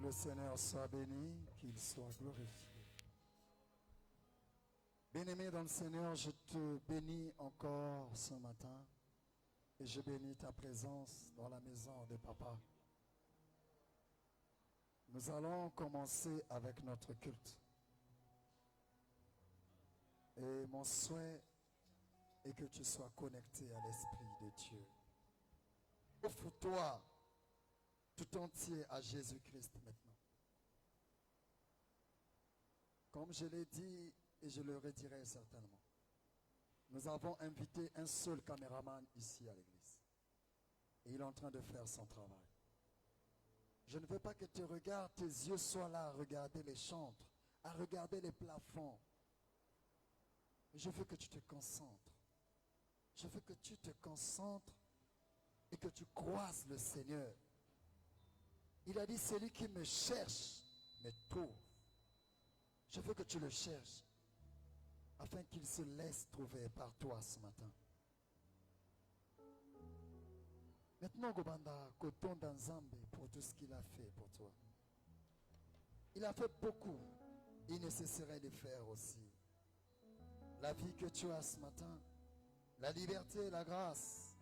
le Seigneur soit béni, qu'il soit glorifié. Bien-aimé dans le Seigneur, je te bénis encore ce matin et je bénis ta présence dans la maison de Papa. Nous allons commencer avec notre culte. Et mon souhait est que tu sois connecté à l'Esprit de Dieu. Offre-toi tout entier à Jésus-Christ maintenant. Comme je l'ai dit et je le redirai certainement, nous avons invité un seul caméraman ici à l'église. Et il est en train de faire son travail. Je ne veux pas que tu regardes, tes yeux soient là à regarder les chantres, à regarder les plafonds. Je veux que tu te concentres. Je veux que tu te concentres et que tu croises le Seigneur. Il a dit, celui qui me cherche me trouve. Je veux que tu le cherches afin qu'il se laisse trouver par toi ce matin. Maintenant, Gobanda, Koton Danzambe pour tout ce qu'il a fait pour toi. Il a fait beaucoup. Il nécessaire de faire aussi. La vie que tu as ce matin, la liberté, la grâce,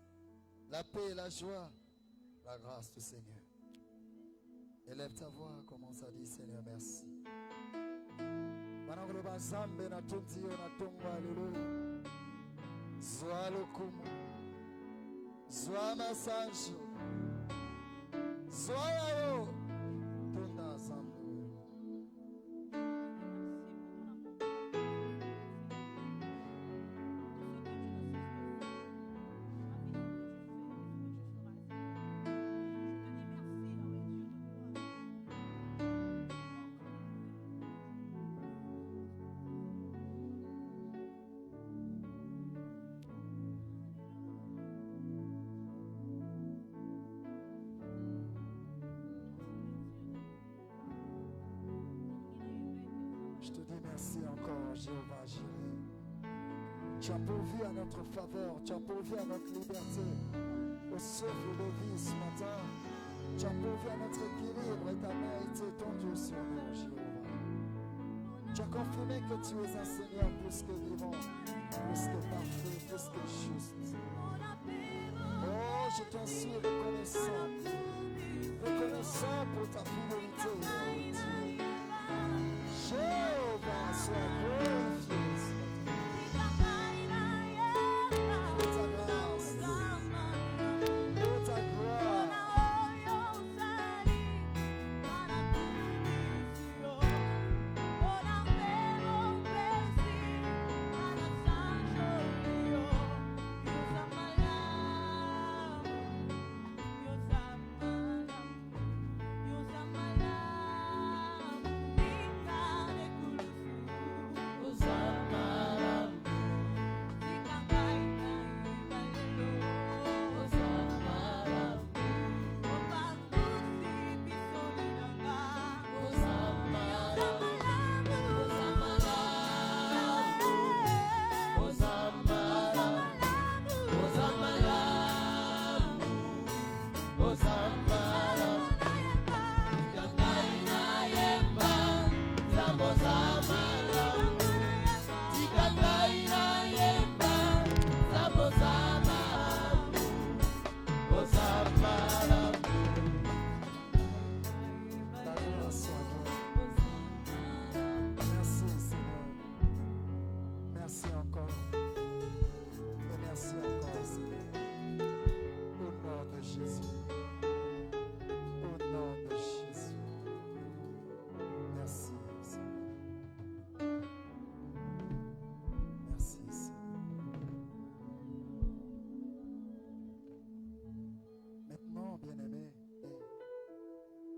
la paix et la joie, la grâce du Seigneur. Élève ta voix, commence à dire Seigneur merci. Manangoloba zambe na tunzio na tongwa lulu. Zwa lokumu. Zwa masanjo. Zwa yayo. Tunda zambe. Merci encore, Jéhovah Jireh. Tu as pourvu à notre faveur, tu as pourvu à notre liberté, au souffle de vie ce matin. Tu as pourvu à notre équilibre et ta main a été tendue sur nous, Jéhovah. Tu as confirmé que tu es un Seigneur plus que vivant, plus que parfait, plus que juste. Oh, je t'en suis reconnaissant. Reconnaissant pour ta fidélité. Jéhovah, sois glorifié. Pour ta grâce, pour ta gloire.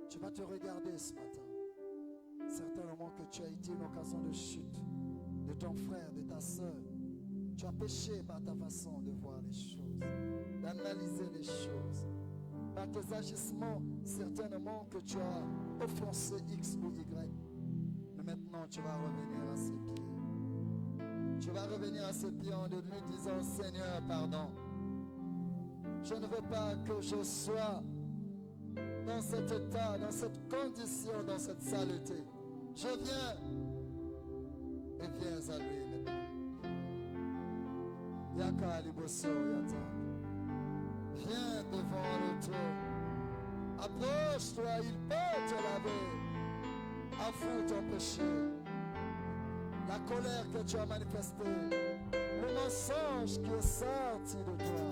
Tu vas te regarder ce matin. Certainement que tu as été une occasion de chute de ton frère, de ta soeur. Tu as péché par ta façon de voir les choses, d'analyser les choses. Par tes agissements, certainement que tu as offensé X ou Y. Mais maintenant, tu vas revenir à ses pieds. Tu vas revenir à ses pieds en lui disant, Seigneur, pardon. Je ne veux pas que je sois dans cet état, dans cette condition, dans cette saleté. Je viens et viens à lui maintenant. Yaka liboso yata. Viens devant le trône. Approche-toi, il peut te laver. Avoue ton péché. La colère que tu as manifestée. Le mensonge qui est sorti de toi.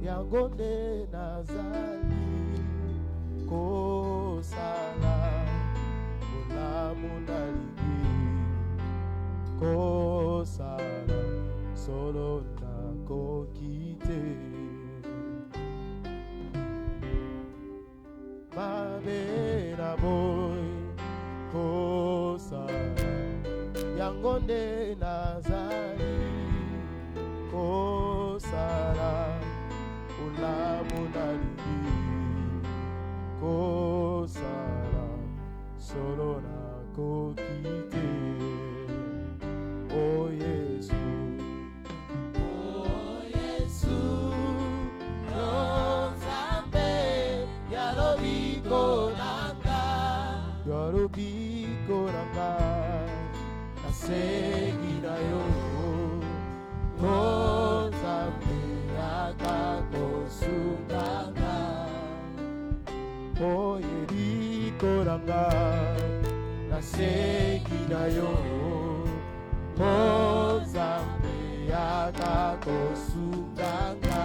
Yangonde nazali kosala molamu nalingi kosala solo nakoki te mabe na boy kosala yangonde nazali kosala la monaligi kosala solo na kokite oh Yesu Nzambe yalobiko nanga nasegi na yo oh Nzambe yakakosunganga oh yeriko nanga nasegi na yo oh Nzambe yakakosunganga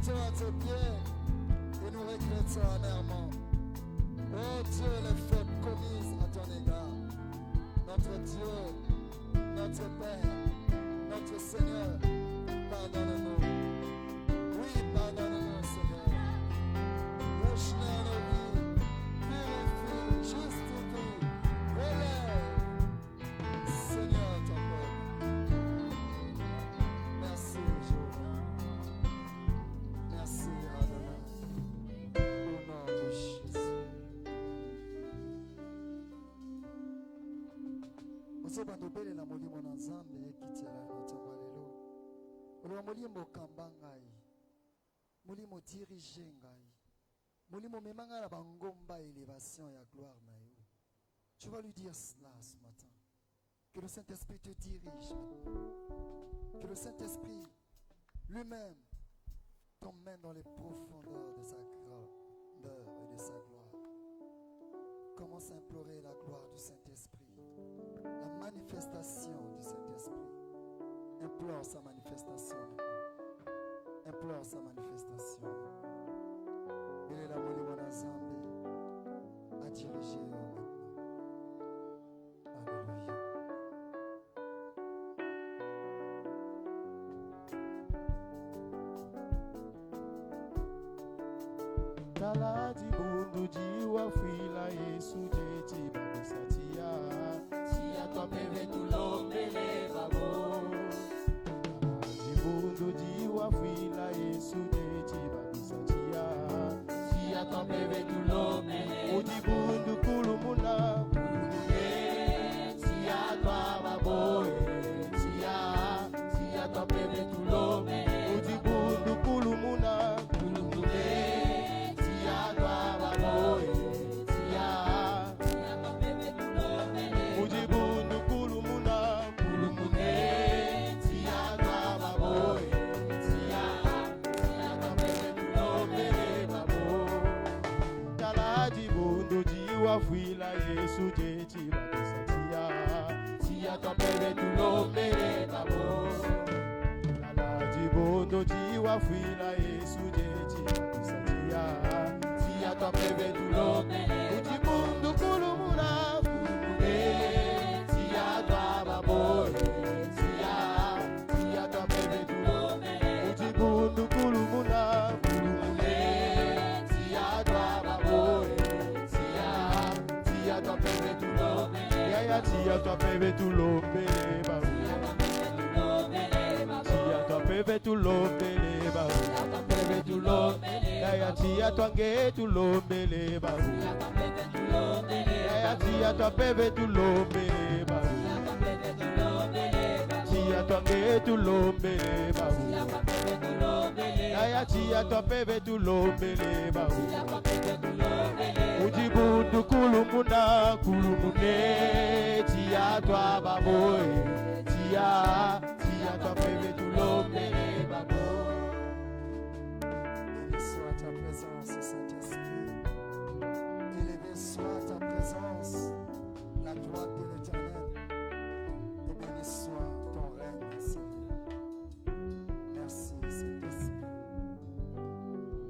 À tes pieds et nous regrettons amèrement. Oh Dieu, les fautes commises à ton égard. Notre Dieu, notre Père, notre Seigneur, pardonne-nous. Oui, pardonne-nous, Seigneur. Rachète nos vies, purifie, justifie, relève, Seigneur, ton peuple. Merci, Jéhovah. Merci, Adonai. Au nom de Jésus. Osobandobele na molimo na Nzambe ekitiala na ntongo lelo. Oloba molimo okamba ngai. Molimo dirige ngai. Molimo mema ngai na bangomba élévation ya gloire na yo. Tu vas lui dire cela ce matin. Que le Saint-Esprit te dirige maintenant. Que le Saint-Esprit lui-même t'emmène dans les profondeurs de sa grandeur et de sa gloire. Commence à implorer la gloire du Saint-Esprit, la manifestation du Saint-Esprit. Implore sa manifestation maintenant. clore sa manifestation. Il est la Molimona Zambé à diriger maintenant. Alléluia. Taladi bundu jiwa fila Yesu jeji babisatia. Tia tua peve tu lombele babo. Taladi bundu jiwa fila Yesu jeji babisatia. Tia tua peve tu lombele Uji bundu kulumuna. tia tua babo. Tia tua peve tu lombele Uji bundu kulumuna. tia tua babo. Tia tua peve tu lombele Uji bundu kulumuna. tia tua babo. Tia tua peve tu lombele babo. Taladi bundu jiwa fila Yesu jeji babisatia. Tia tua peve tu lombele babo. Taladi bundu jiwa fila Yesu jeji babisatia. Tia tua peve tu lombele Uji bundu kulumuna. tia tua babo. Tia tua peve tu lombele Uji bundu kulumuna. tia tua babo. Tia tua peve tu lombele Yaya tia tua peve tu lombele babu. Tia tua peve tu lombele babu. peve tu lombele Yaya tia tua nge tu lombele babu. peve tu lombele Yaya tia tua peve tu lombele babu. peve tu lombele Tia tua nge tu lombele babu. peve tu lombele Yaya tia tua peve tu lombele babu. peve tu lombele Uji bundu kulumuna kulumune. Tia tua baboy. Tia tua peve tu lombele babu. Élevé soit ta présence, Saint-Esprit. Élevé soit ta présence, la gloire de l'Éternel. Et béni soit ton règne, Seigneur. Merci, Saint-Esprit.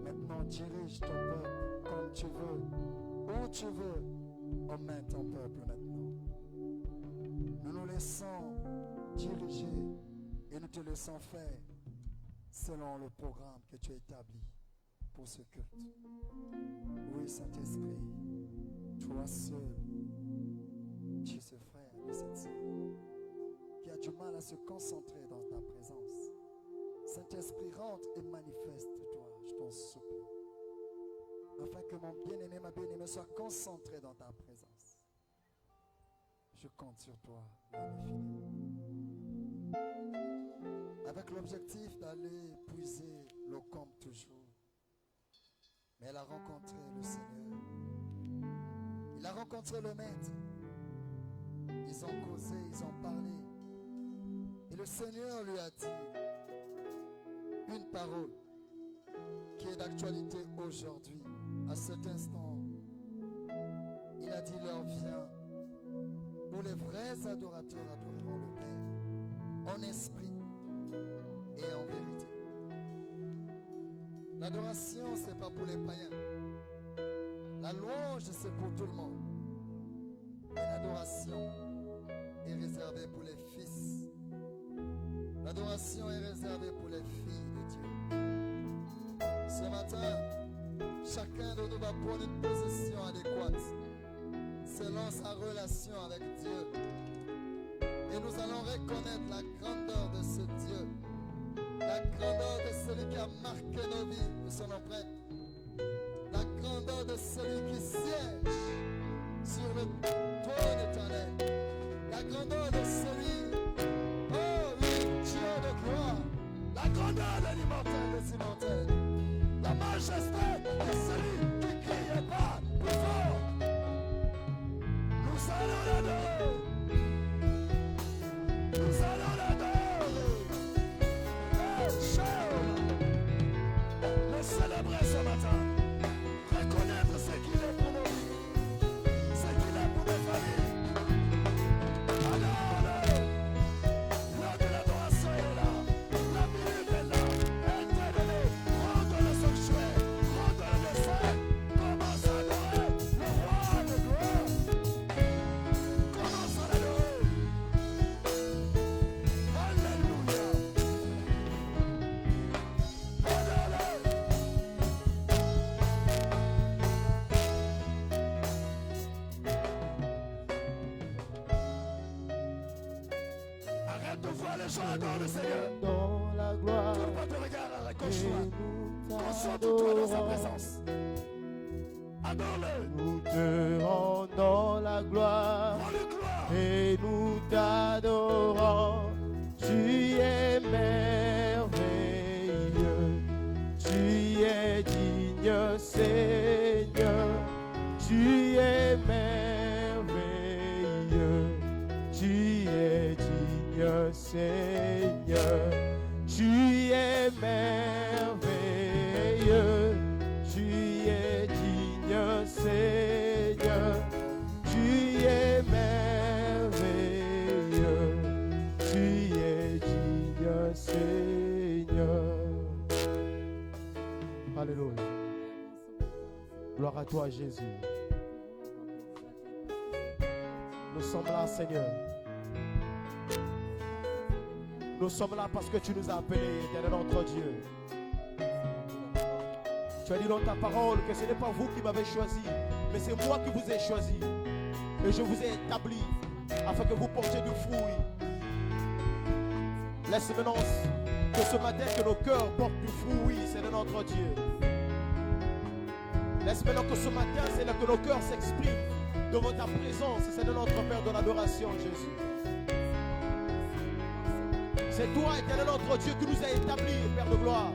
Maintenant, dirige ton peuple comme tu veux, où tu veux. Emmène ton peuple maintenant. Nous nous laissons diriger et nous te laissons faire selon le programme que tu as établi pour ce culte. Oui, Saint-Esprit, toi seul, tu es ce frère et cette sœur qui a du mal à se concentrer dans ta présence. Saint-Esprit, rentre et manifeste-toi, je t'en supplie, afin que mon bien-aimé, ma bien-aimée soit concentré dans ta présence. Je compte sur toi, l'ami fidèle. Avec l'objectif d'aller puiser l'eau comme toujours. Mais elle a rencontré le Seigneur. Il a rencontré le Maître. Ils ont causé, ils ont parlé. Et le Seigneur lui a dit une parole qui est d'actualité aujourd'hui, à cet instant. Il a dit, l'heure vient où les vrais adorateurs adoreront le Père en esprit et en vérité. L'adoration, ce n'est pas pour les païens. La louange, c'est pour tout le monde. Mais l'adoration est réservée pour les fils. L'adoration est réservée pour les filles de Dieu. Ce matin, chacun de nous va prendre une position adéquate selon sa relation avec Dieu. Et nous allons reconnaître la grandeur de ce Dieu, la grandeur de celui qui a marqué nos vies de son empreinte, la grandeur de celui qui siège sur le trône éternel, la grandeur de celui, oh oui, Dieu de gloire, la grandeur de l'immortel des immortels, la majesté de celui qui crie et parle plus fort. Nous allons l'adorer. Nous allons l'adorer. Le célébrer ce matin. Reconnaître ce qu'il est pour nos vies. Ce qu'il est pour nos familles. Alors, l'heure de l'adoration est là. La minute est là. Elle t'est donnée. pas le choix, adore le Seigneur. Dans la gloire, Tourne pas ton regard à la gauche et droite. nous Concentre-toi dans sa t'adorons. présence. Adore-le. Nous te rendons la gloire Rends-le gloire. et nous t'adorons. Tu es merveilleux, tu es digne Seigneur, tu es merveilleux, tu es digne Seigneur, tu es merveilleux, tu es digne Seigneur, tu es merveilleux, tu es digne Seigneur. Alléluia. Gloire à toi, Jésus. Nous sommes là, Seigneur. Nous sommes là parce que tu nous as appelés, éternel notre Dieu. Tu as dit dans ta parole que ce n'est pas vous qui m'avez choisi, mais c'est moi qui vous ai choisi. Et je vous ai établi afin que vous portiez du fruit. Laisse maintenant que ce matin que nos cœurs portent du fruit, c'est notre Dieu. Laisse maintenant que ce matin, c'est là que nos cœurs s'expriment devant ta présence, c'est de notre Père de l'adoration, Jésus. C'est toi, éternel notre Dieu, qui nous a établis, Père de gloire.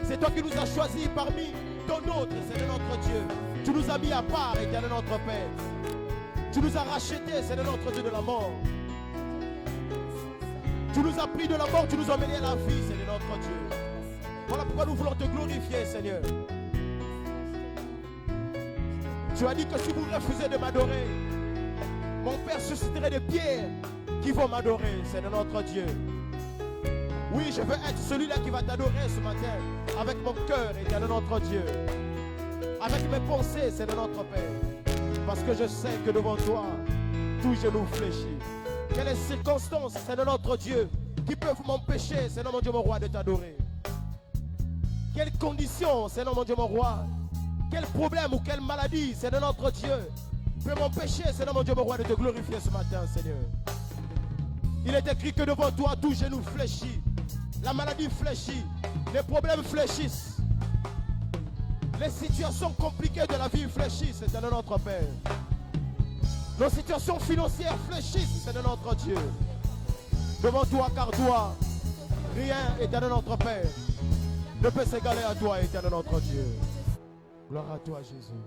C'est toi qui nous as choisis parmi ton autre, c'est notre Dieu. Tu nous as mis à part, éternel notre Père. Tu nous as rachetés, c'est notre Dieu de la mort. Tu nous as pris de la mort, tu nous as menés à la vie, c'est notre Dieu. Voilà pourquoi nous voulons te glorifier, Seigneur. Tu as dit que si vous refusez de m'adorer, mon Père susciterait des pierres qui vont m'adorer, c'est notre Dieu. Oui, je veux être celui-là qui va t'adorer ce matin, avec mon cœur, éternel notre Dieu. Avec mes pensées, c'est notre Père. Parce que je sais que devant toi, tout genou fléchit. Quelles circonstances, c'est de notre Dieu, qui peuvent m'empêcher, c'est mon Dieu mon roi, de t'adorer. Quelles conditions, c'est mon Dieu mon roi. Quel problème ou quelle maladie, c'est de notre Dieu, peut m'empêcher, c'est mon Dieu mon roi, de te glorifier ce matin, Seigneur. Il est écrit que devant toi, tout genou fléchit. La maladie fléchit. Les problèmes fléchissent. Les situations compliquées de la vie fléchissent, c'est de notre Père. Nos situations financières fléchissent, c'est de notre Dieu. Devant toi, car toi, rien, éternel notre Père, ne peut s'égaler à toi, éternel notre Dieu. Gloire à toi, Jésus.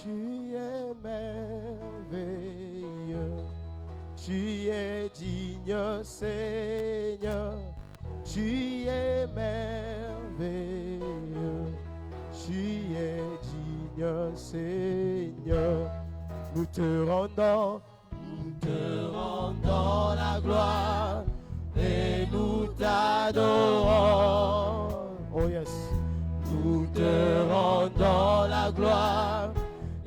Tu es merveilleux, tu es digne Seigneur, tu es merveilleux, tu es digne Seigneur. Nous te rendons la gloire et nous t'adorons. Oh yes. Nous te rendons la gloire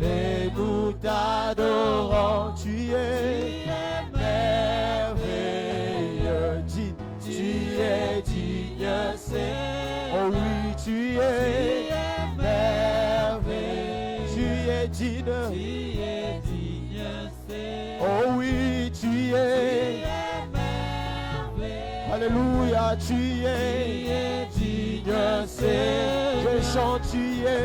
et nous t'adorons. Tu es merveilleux, tu es digne Seigneur. Oh oui, tu es merveilleux, tu es digne Seigneur. Oh oui, tu es merveilleux. Alléluia, tu es digne Seigneur. Je chante, tu es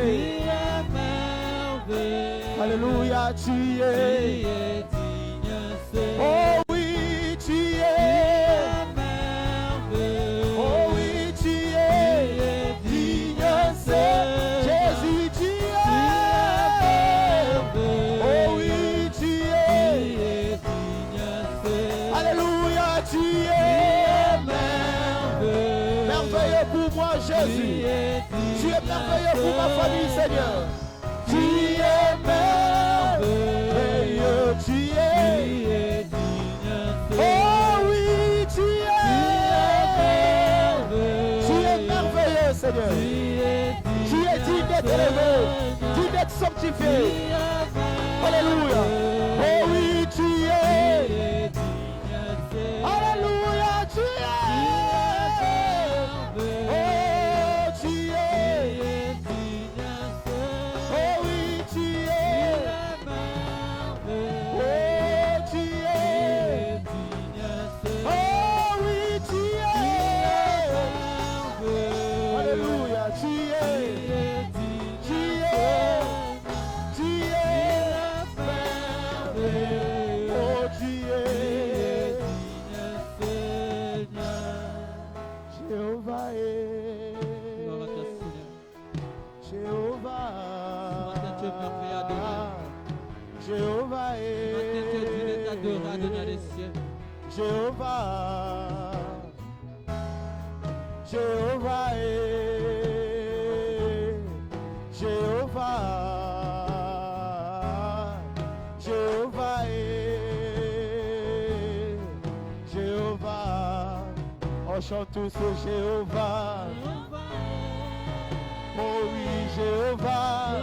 merveilleux. Alléluia, tu es digne Seigneur. Oh oui, tu es merveilleux. Oh oui, tu es digne Seigneur. Jésus, tu es merveilleux. Oh oui, tu es digne Seigneur. Alléluia, tu es merveilleux. Merveilleux pour moi, Jésus. Tu es merveilleux pour ma famille, Seigneur. Tu es merveilleux, tu es digne. Oh oui, tu es merveilleux, Seigneur. Tu es digne d'être élevé, digne d'être sanctifié. Alléluia. Oh oui, tu es. Alléluia, tu es. Oh, tu es. Oh oui, tu es. Oh, tu es. Jéhovah, Jéhovah, Jéhovah, Jéhovah, Jéhovah, on chante tous au Jéhovah. Oh oui, Jéhovah.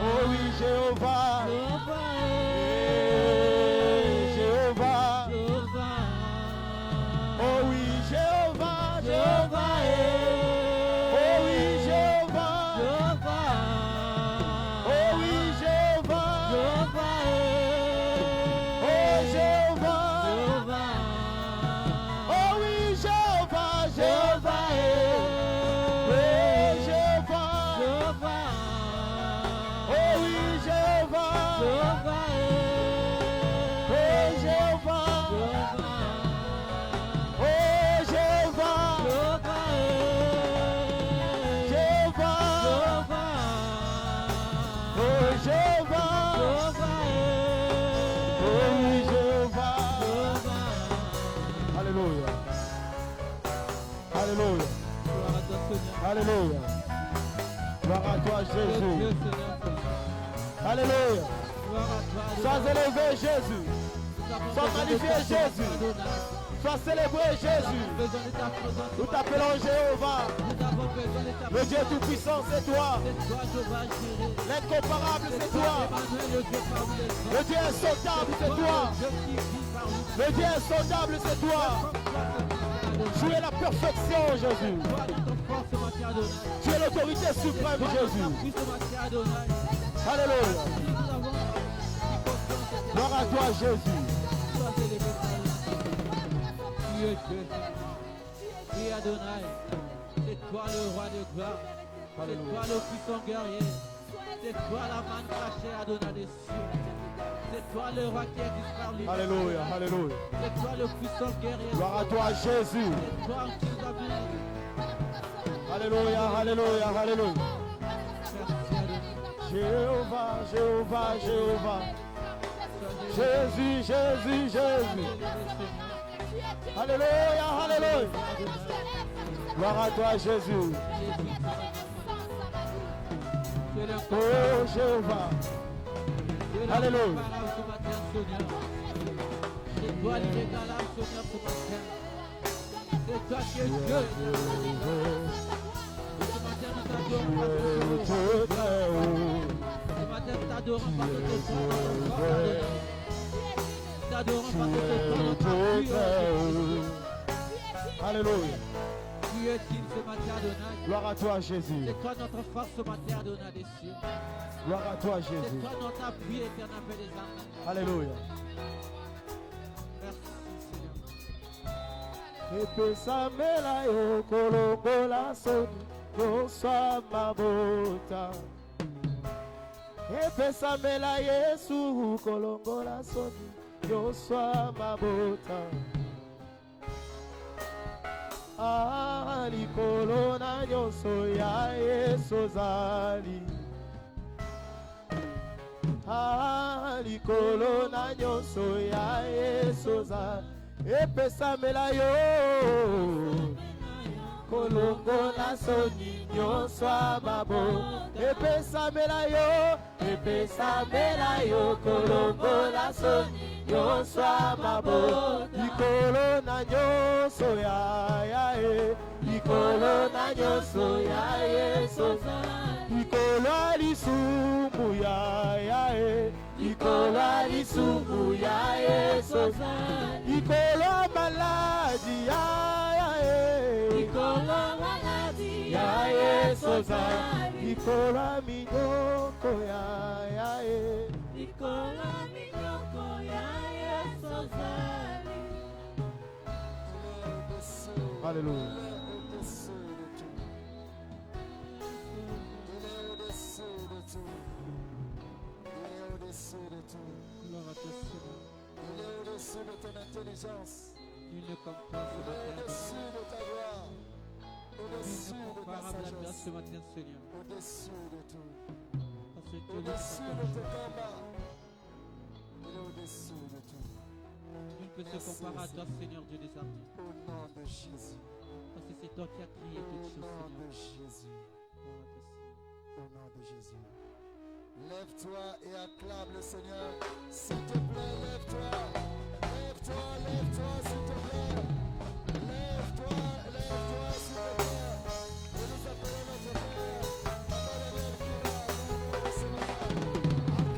Oh oui, Jéhovah. Jéhovah. Oh oui, Jéhovah. Jéhovah. Oh oui, Jéhovah. Oh oui, Jéhovah. Oh Jéhovah. Oh oui, Jéhovah. Jéhovah. Alléluia. Gloire à toi, Jésus. Alléluia. Sois élevé, Jésus. Sois magnifié, Jésus. Sois célébré, Jésus. Nous t'appelons Jéhovah. Le Dieu tout-puissant, c'est toi. L'incomparable, c'est toi. Le Dieu insondable, c'est toi. Le Dieu insondable, c'est toi. Tu es la perfection, Jésus. Tu es l'autorité suprême, Jésus. Alléluia. Gloire à toi, Jésus. Tu es Dieu. Tu es Adonai. C'est toi le roi de gloire. C'est toi le puissant guerrier. C'est toi la manne cachée, Adonai des cieux. C'est toi le roi qui est disparu. Alléluia, alléluia. C'est toi le puissant guerrier. Gloire à toi, Jésus. C'est toi qui nous as bénis. Alléluia, alléluia, alléluia. Merci Adonai. Jéhovah, Jéhovah, Jéhovah. Jésus, Jésus, Jésus. Alléluia, alléluia. Gloire à toi, Jésus. Oh, Jéhovah. Alléluia. C'est toi l'inégalable Seigneur ce matin. C'est toi qui es Dieu. Ce matin nous t'adorons parce que tu es ce matin nous t'adorons parce que tu es nous t'adorons parce que tu es Alléluia. Tu es digne ce matin Adonai. Gloire à toi, Jésus. C'est toi notre force ce matin Adonai des cieux. Gloire à toi, C'est Jésus. toi notre appui éternel des âmes. Alléluia. Merci Seigneur. Epesamela yo kolongola soni yoswa mabota. Epesamela Yesu kolongola soni yoswa mabota. Likolo na nyonso ya Yesu ozali. Likolo na nyonso ya Yesu ozali. Epesamela yo kolongola soni nyonso mabo. Epesamela yo kolongola soni nyonso mabo. Likolo na nyonso ya likolo na nyonso ya Yesu. Likolo lisumu ya likolo lisumu ya Yesu. Likolo maladi ya likolo maladi ya Yesu. Likolo minyoko ya likolo minyoko ya Yesu. Alléluia. Gloire à toi Seigneur. Il est au-dessus de ton intelligence, Nul ne comme toi ce matin. au-dessus de ta gloire, Nul au-dessus ne de ta comparable à toi sagesse, ce matin Seigneur. au-dessus de tout, Parce que Dieu au-dessus est de tes combats. Il est au-dessus de tout. peut se comparer à toi, Seigneur Dieu des armées. Au nom de Jésus. Parce que c'est toi qui as créé toutes Au choses, nom Seigneur. de Jésus. Gloire à toi, Seigneur. Au nom de Jésus. Lève-toi et acclame le Seigneur. S'il te plaît, lève-toi. Lève-toi, lève-toi, s'il te plaît. Lève-toi, lève-toi, s'il te plaît. Et nous appelons notre Père. Éternel qui est là, dans le Seigneur. Acclame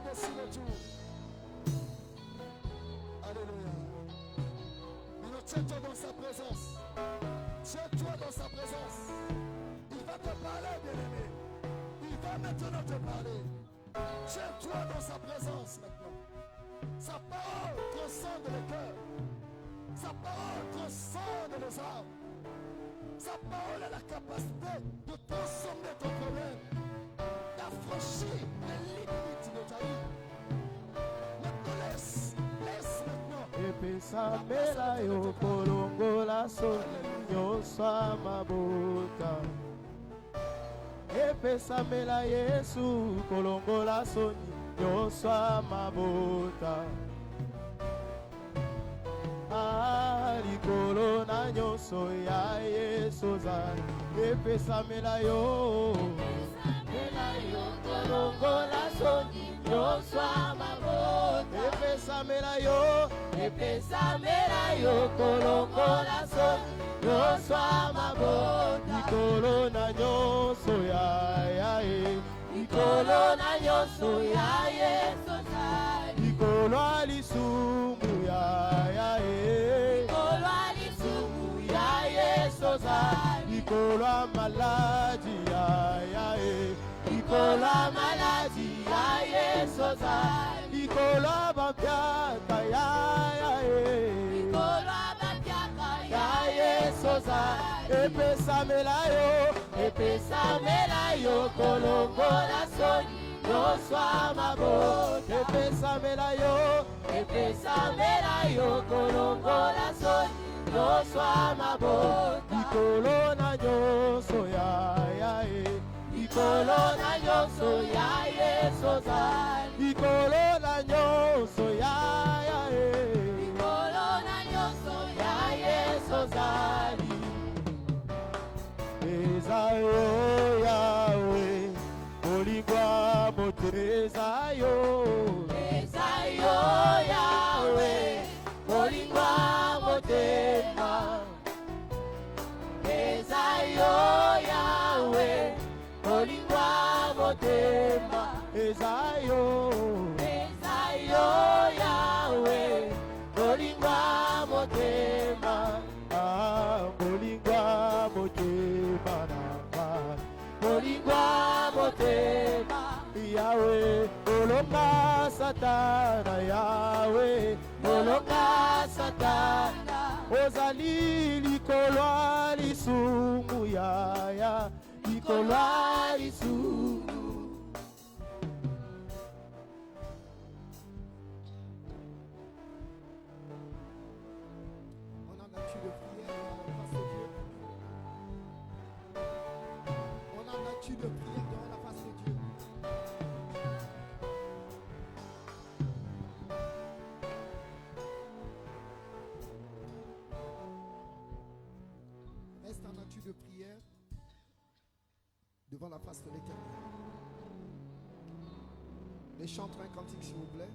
le Seigneur. Alléluia. Mais tiens-toi dans sa présence. Tiens-toi dans sa présence. Il va te parler, bien-aimé. Il va maintenant te parler. Tiens-toi dans sa présence maintenant. Sa parole transcende les cœurs. Sa parole transcende les âmes. Sa parole a la capacité de transformer ton problème, d'affranchir les limites de ta vie. Maintenant laisse maintenant. epesamela yo kolongola soni nyonso ya mabota epesamela yesu kolongola soni nyonso ya mabota likolo na nyonso ya yesu ozali epesamela yo kolongola soni nyonso ya mabota epesamela yo kolongola soni nyonso ya mabota likolo na nyonso ya likolo na nyonso ya yesu ozali likolo ya lisumu ya likolo ya lisumu ya yesu ozali likolo ya maladi ya likolo ya maladi ya yesu ozali likolo ya bampiaka ya likolo ya bampiaka ya yesu ozali epesamela yo kolongola soni nyonso ya mabota epesamela yo kolongola soni nyonso ya mabota likolo na nyonso ya likolo na nyonso ya yesu ozali likolo na nyonso ya likolo na nyonso ya yesu ozali eza yo yawe kolingwa motema eza yo yawe kolingwa motema eza yo yawe kolingwa motema eza yo yawe kolingwa motema kolingwa motema nanga kolingwa motema yawe kolonga satana yawe kolonga satana ozali likolo ya lisumu ya likolo ya lisumu. On en a-tu de prière devant la face de Dieu? On en a-tu de prière devant la face de Dieu? Reste en as-tu de prière devant la face de l'Éternel? Les chanteurs un cantique s'il vous plaît.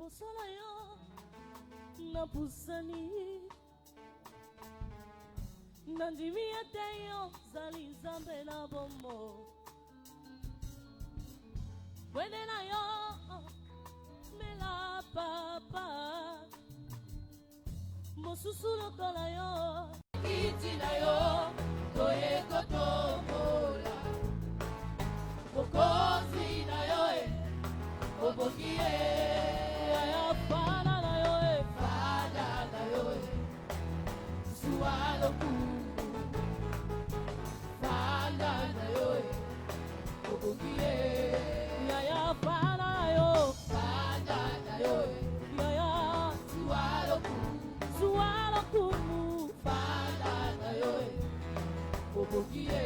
liboso na yo napusani nandimi ete yo zali nzambe na bombo bwene na yo mela papa mosusu lokola yo kiti na yo toyekotombola bokonzi na yo obokie ya fana na yo fana na yo sualoku fana na yo obokie ya fana na yo fana na yo ya sualoku fana na yo obokie.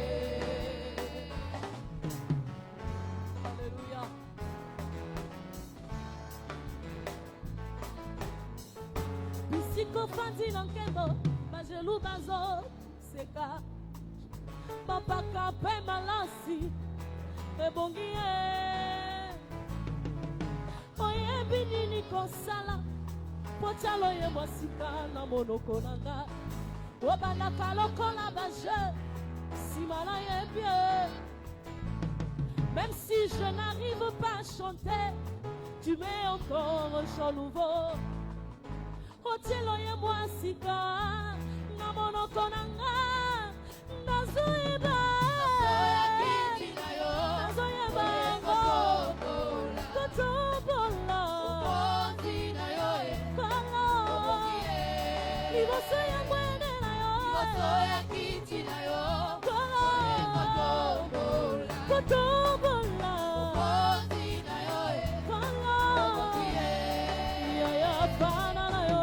Bisiko fandi nankebo bajelu bazo seka papaka pe malasi ebongie oyebi nini kosala pochalo ye mosika na monoko nanga obandaka lokola baje simana yebie. Même si je n'arrive pas à chanter, tu mets encore un chant nouveau. Otelo ye mwasika na monoko nanga nazoyeba nazoyeba kotobola liboso ya mwene na yo kotobola yaya bana na yo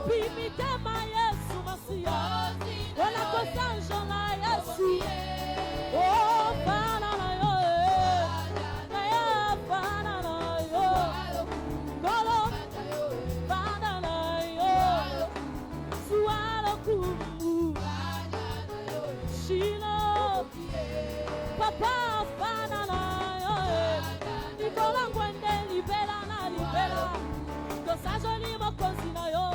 Pimita Yesu Masia, wala kosanja na Yesu. Oh, pana na yo, na ya pana na yo, golo pana na yo, sualo kumu, shino, papa pana na yo, Nicola Gwende libera na libera, kosajo ni mokosi na yo.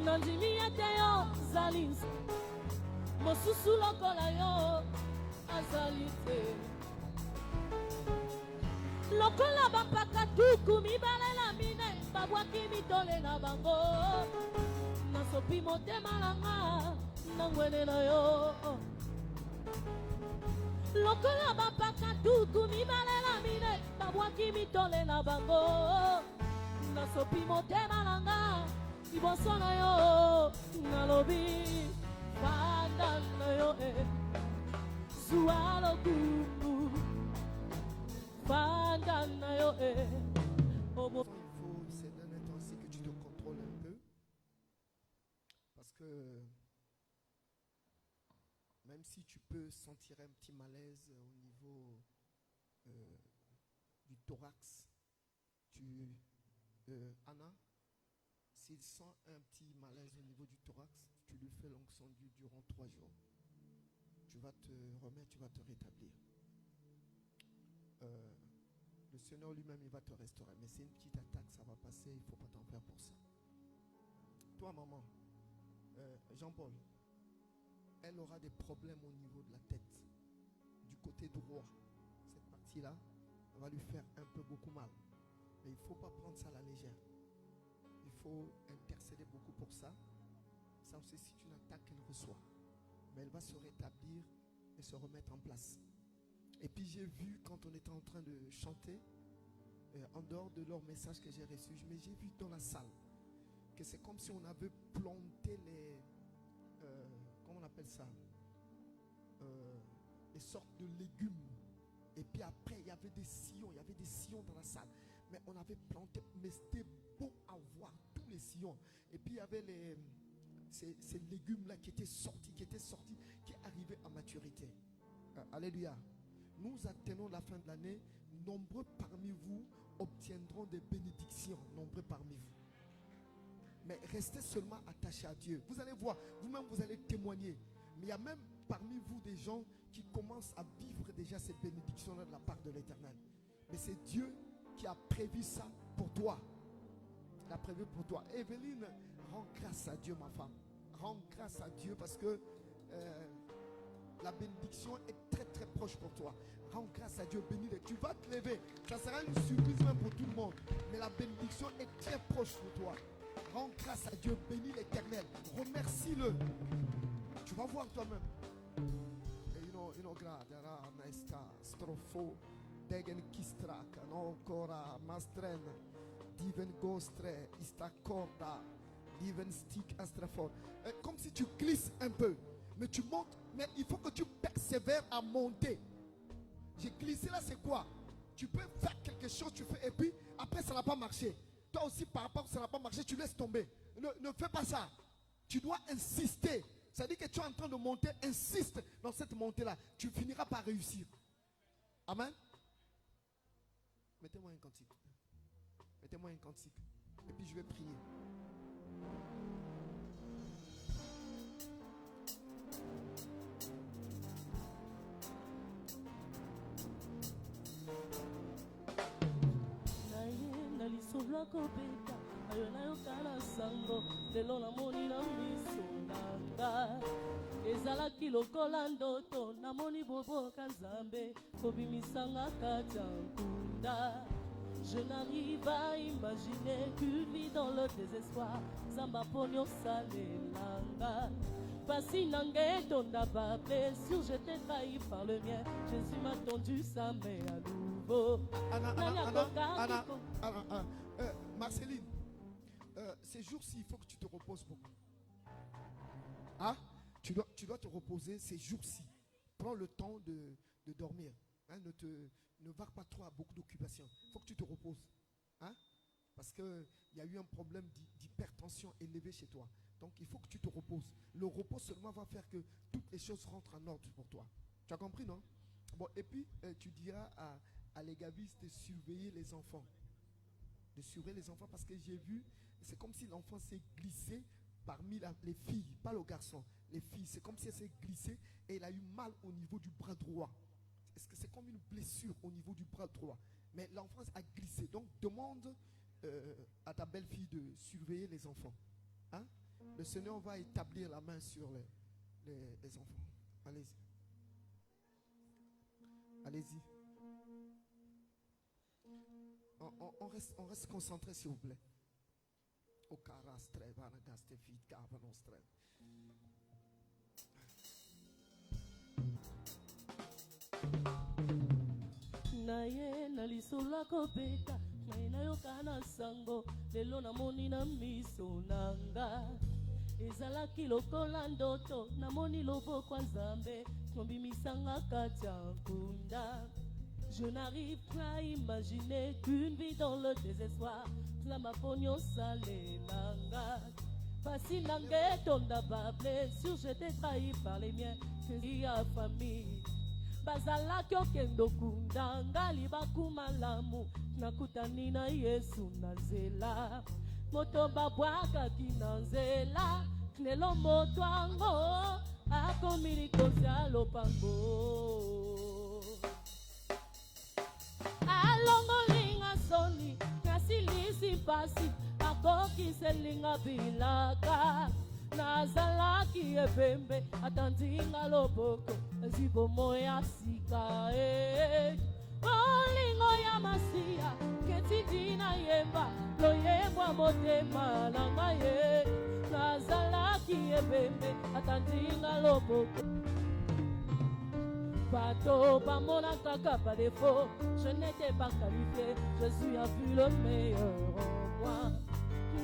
Nandimi ete yo zalis mosusu lokola yo azalite lokola bapaka tuku mibale na mine babwaki mitole na bango nasopi motema nanga nangwene na yo lokola bapaka tuku mibale na mine babwaki mitole na bango nasopi motema nanga liboso na yo nalobi fanda na yo sualo kumu fanda na yo C'est d'un être ainsi que tu te contrôles même si tu peux sentir un petit malaise au niveau du thorax, Anna, s'il sent un petit malaise au niveau du thorax, tu lui fais l'onction d'huile durant 3 jours. Tu vas te remettre, tu vas te rétablir. Le Seigneur lui-même, il va te restaurer. Mais c'est une petite attaque, ça va passer, il ne faut pas t'en faire pour ça. Toi, maman, Jean-Paul, elle aura des problèmes au niveau de la tête, du côté droit. Cette partie-là va lui faire un peu beaucoup mal. Mais il ne faut pas prendre ça à la légère. Il faut intercéder beaucoup pour ça. Ça aussi, c'est une attaque qu'elle reçoit. Mais elle va se rétablir et se remettre en place. Et puis j'ai vu quand on était en train de chanter, en dehors de leur message que j'ai reçu, mais j'ai vu dans la salle que c'est comme si on avait planté les... comment on appelle ça, les sortes de légumes. Et puis après, il y avait des sillons dans la salle. Mais on avait planté, mais c'était beau à voir tous les sillons. Et puis il y avait ces légumes-là qui étaient sortis, qui arrivaient à maturité. Alléluia. Nous atteignons la fin de l'année. Nombreux parmi vous obtiendront des bénédictions. Nombreux parmi vous. Mais restez seulement attachés à Dieu. Vous allez voir, vous-même vous allez témoigner. Mais il y a même parmi vous des gens qui commencent à vivre déjà ces bénédictions-là de la part de l'Éternel. Mais c'est Dieu qui a prévu ça pour toi. Il a prévu pour toi. Evelyne, rends grâce à Dieu, ma femme. Rends grâce à Dieu parce que la bénédiction est très très proche pour toi. Rends grâce à Dieu, bénis-le. Tu vas te lever. Ça sera une surprise même pour tout le monde. Mais la bénédiction est très proche pour toi. Rends grâce à Dieu, bénis l'Éternel. Remercie-le. Tu vas voir toi-même. Gradera, Nesta, Strofo, Degen Kistrak, Nokora, Mastren, Diven Gostre, Istakorda, Diven Stick Astrafor. Comme si tu glisses un peu, mais tu montes, mais il faut que tu persévères à monter. J'ai glissé là, c'est quoi? Tu peux faire quelque chose, tu fais, et puis après ça n'a pas marché. Toi aussi, par rapport à ça n'a pas marché, tu laisses tomber. Ne fais pas ça. Tu dois insister. Ça dit que tu es en train de monter, insiste dans cette montée-là. Tu finiras par réussir. Amen. Mettez-moi un cantique. Mettez-moi un cantique. Et puis je vais prier. ezalaki lokola ndoto namoni boboka nzambe kobimisanga kati ya nkunda. Je n'arrive à imaginer qu'une vie dans le désespoir nzambe aponi osalelanga pasi nanga etonda ba blessure, j'étais trahi par le mien, Jésus m'a tendu sa main à nouveau. Marceline, ces jours-ci, il faut que tu te reposes beaucoup. Hein? Tu dois te reposer ces jours-ci. Prends le temps de dormir. Hein? Ne vague pas trop à beaucoup d'occupations. Il faut que tu te reposes. Hein? Parce qu'il y a eu un problème d'hypertension élevé chez toi. Donc il faut que tu te reposes. Le repos seulement va faire que toutes les choses rentrent en ordre pour toi. Tu as compris, non? Bon, et puis tu diras à l'égavis de surveiller les enfants. De surveiller les enfants parce que j'ai vu, c'est comme si l'enfant s'est glissé parmi les filles, pas le garçon. Les filles, c'est comme si elle s'est glissée et elle a eu mal au niveau du bras droit. Est-ce que c'est comme une blessure au niveau du bras droit? Mais l'enfant a glissé. Donc demande à ta belle-fille de surveiller les enfants. Hein? Le Seigneur va établir la main sur les enfants. Allez-y. Allez-y. On reste concentré, s'il vous plaît. Au carastre, vanagaste fit cavanostre. naye nalisola kopeka naye nayoka na sango lelo namoni na miso nanga ezalaki lokola ndoto namoni loboko nzambe kobimisanga kati ya nkunda. Je n'arrive pas à imaginer qu'une vie dans le désespoir nzambe aponi osalelanga Facile na ghetto na ba blessure, j'étais trahi par les miens, que a famille. Bazala kyokendo kunda ngali bakumalamu nakutani na Yesu na nzela moto babwaka kina nzela lelo moto ango akomili kozya lopango alongolinga soni kasilisi pasi akokiselinga bilaka nazalaki ebembe atandinga loboko zibo moya sika olingo ya masia ketidina yemba loyembwa motema na ngaye nazalaki ebembe atandinga loboko bato bamona kaka par défaut je n'étais pas qualifié Jésus a vu le meilleur en moi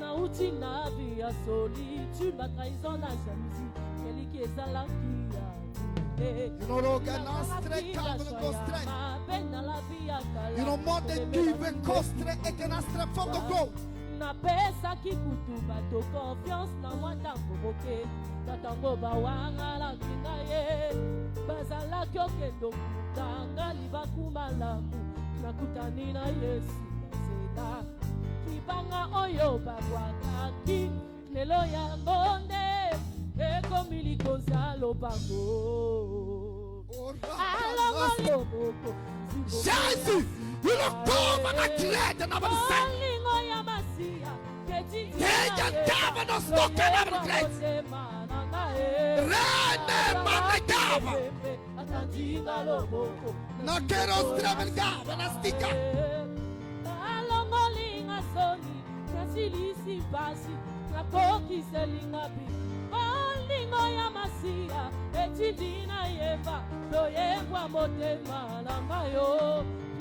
nauti na vie ya solitude la trahison la jalousie keli qui ezalaki ya napesaki kutu bato confiance na mwa ntango moke tatango bawangalaki ngai bazalaki okende okutanga libaku malamu nakutani na Yesu na nzela libanga oyo babwakaki lelo yango nde ekomi kozya lopango Jésus, il est comme un athlète dans notre sein. Olingo ya masia etindina yeba loyembwa motema na ngayo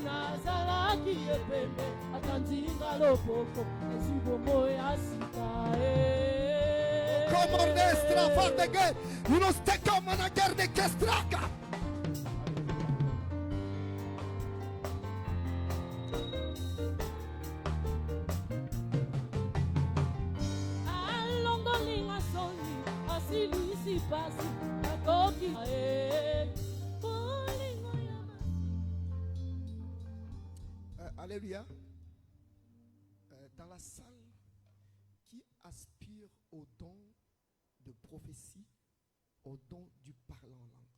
nazalaki ebembe atandinga loboko ezibo moya sika Como ornestra far de guerre, uno ste come una guerra de kestraka. Alléluia. Dans la salle, qui aspire au don de prophétie, au don du parler en langue?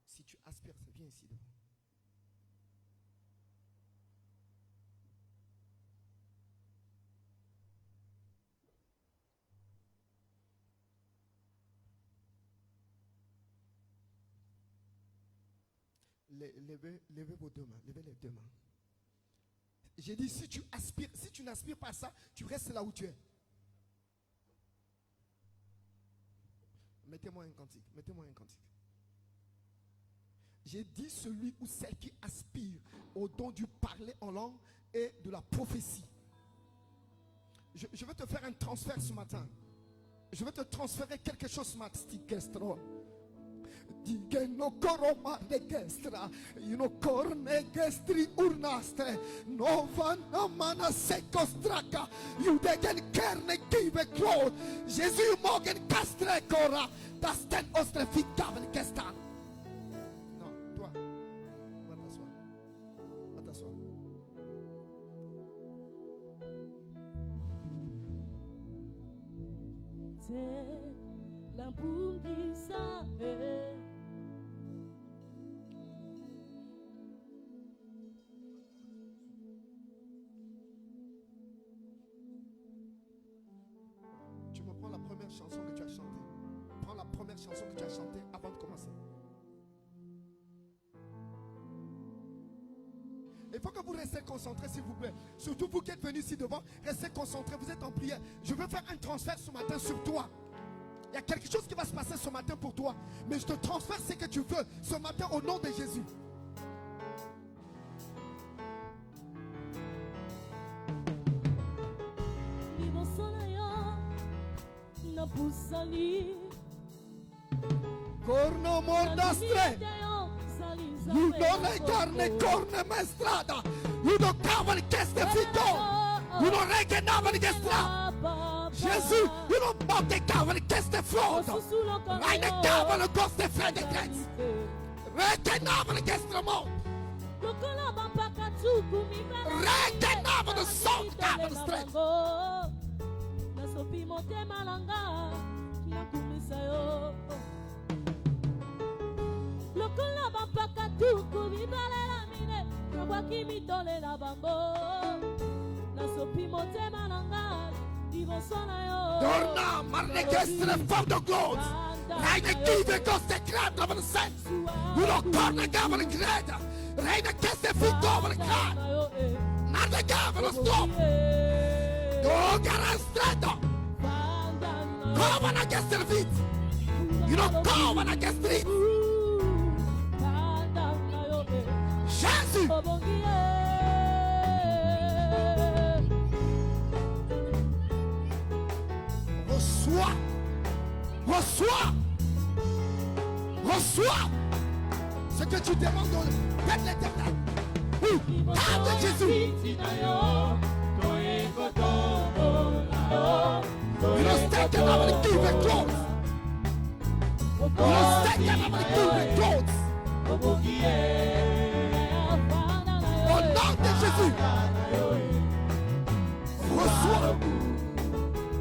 Si tu aspires, c'est bien ici devant. Levez vos deux mains. Levez les deux mains. J'ai dit, si tu aspires, si tu n'aspires pas à ça, tu restes là où tu es. Mettez-moi un cantique. Mettez-moi un cantique. J'ai dit celui ou celle qui aspire au don du parler en langue et de la prophétie. Je vais te faire un transfert ce matin. Je vais te transférer quelque chose ce matin. Digeno koroma de gestra, ino korne gestri urnastre, nova namana sekostraka, judegen kerne kive klod, Jésus mogen kastre kora, das den ostre fikaven gestan. Non, toi, va t'asseoir. Va t'asseoir. C'est la boum qui s'appelle. Chanson que tu as chantée. Prends la première chanson que tu as chantée avant de commencer. Il faut que vous restez concentrés, s'il vous plaît. Surtout vous qui êtes venus ici devant, restez concentrés, vous êtes en prière. Je veux faire un transfert ce matin sur toi. Il y a quelque chose qui va se passer ce matin pour toi. Mais je te transfère ce que tu veux ce matin au nom de Jésus. Corno mordastre, you don't carne corne mestrada, you don't cover keste fito, you don't regenava di gestra, Jésus, you don't bow the government against the throne. Right the government against the friend against. Right the government against the mouth. Right the government the soul, government strength. Nasopi motema langa nakumisa yo. Lokola bampaka tuku bibalela mine nabwaki mitole na bango. Nasopi motema langa ibosona yo. Dorna marne against the form of God. Right the give against the crowd of the saints. You don't turn the government great. Right against the feet of the crowd. Not the government stop. Don't get us straight up. Come on against the feet. You don't come on against the feet. Jésus. Reçois. Reçois. Reçois. Ce que tu demandes dans l'éternel. Oui. Parle de Jésus. You don't stay there, I'm gonna give it clothes. You don't stay there, I'm gonna give it clothes. Au nom de Jésus, reçois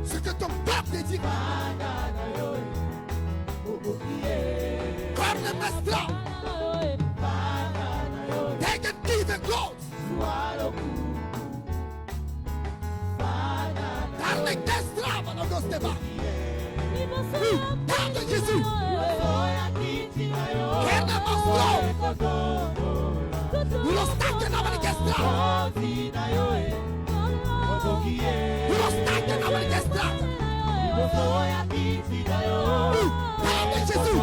ce que ton peuple désire. Comme le maître, they can give it clothes. Darle destra, non costeva. Parle de Jésus. Quel est mon nom? Nous le stackons dans la destra. Nous le stackons dans la destra. Parle de Jésus.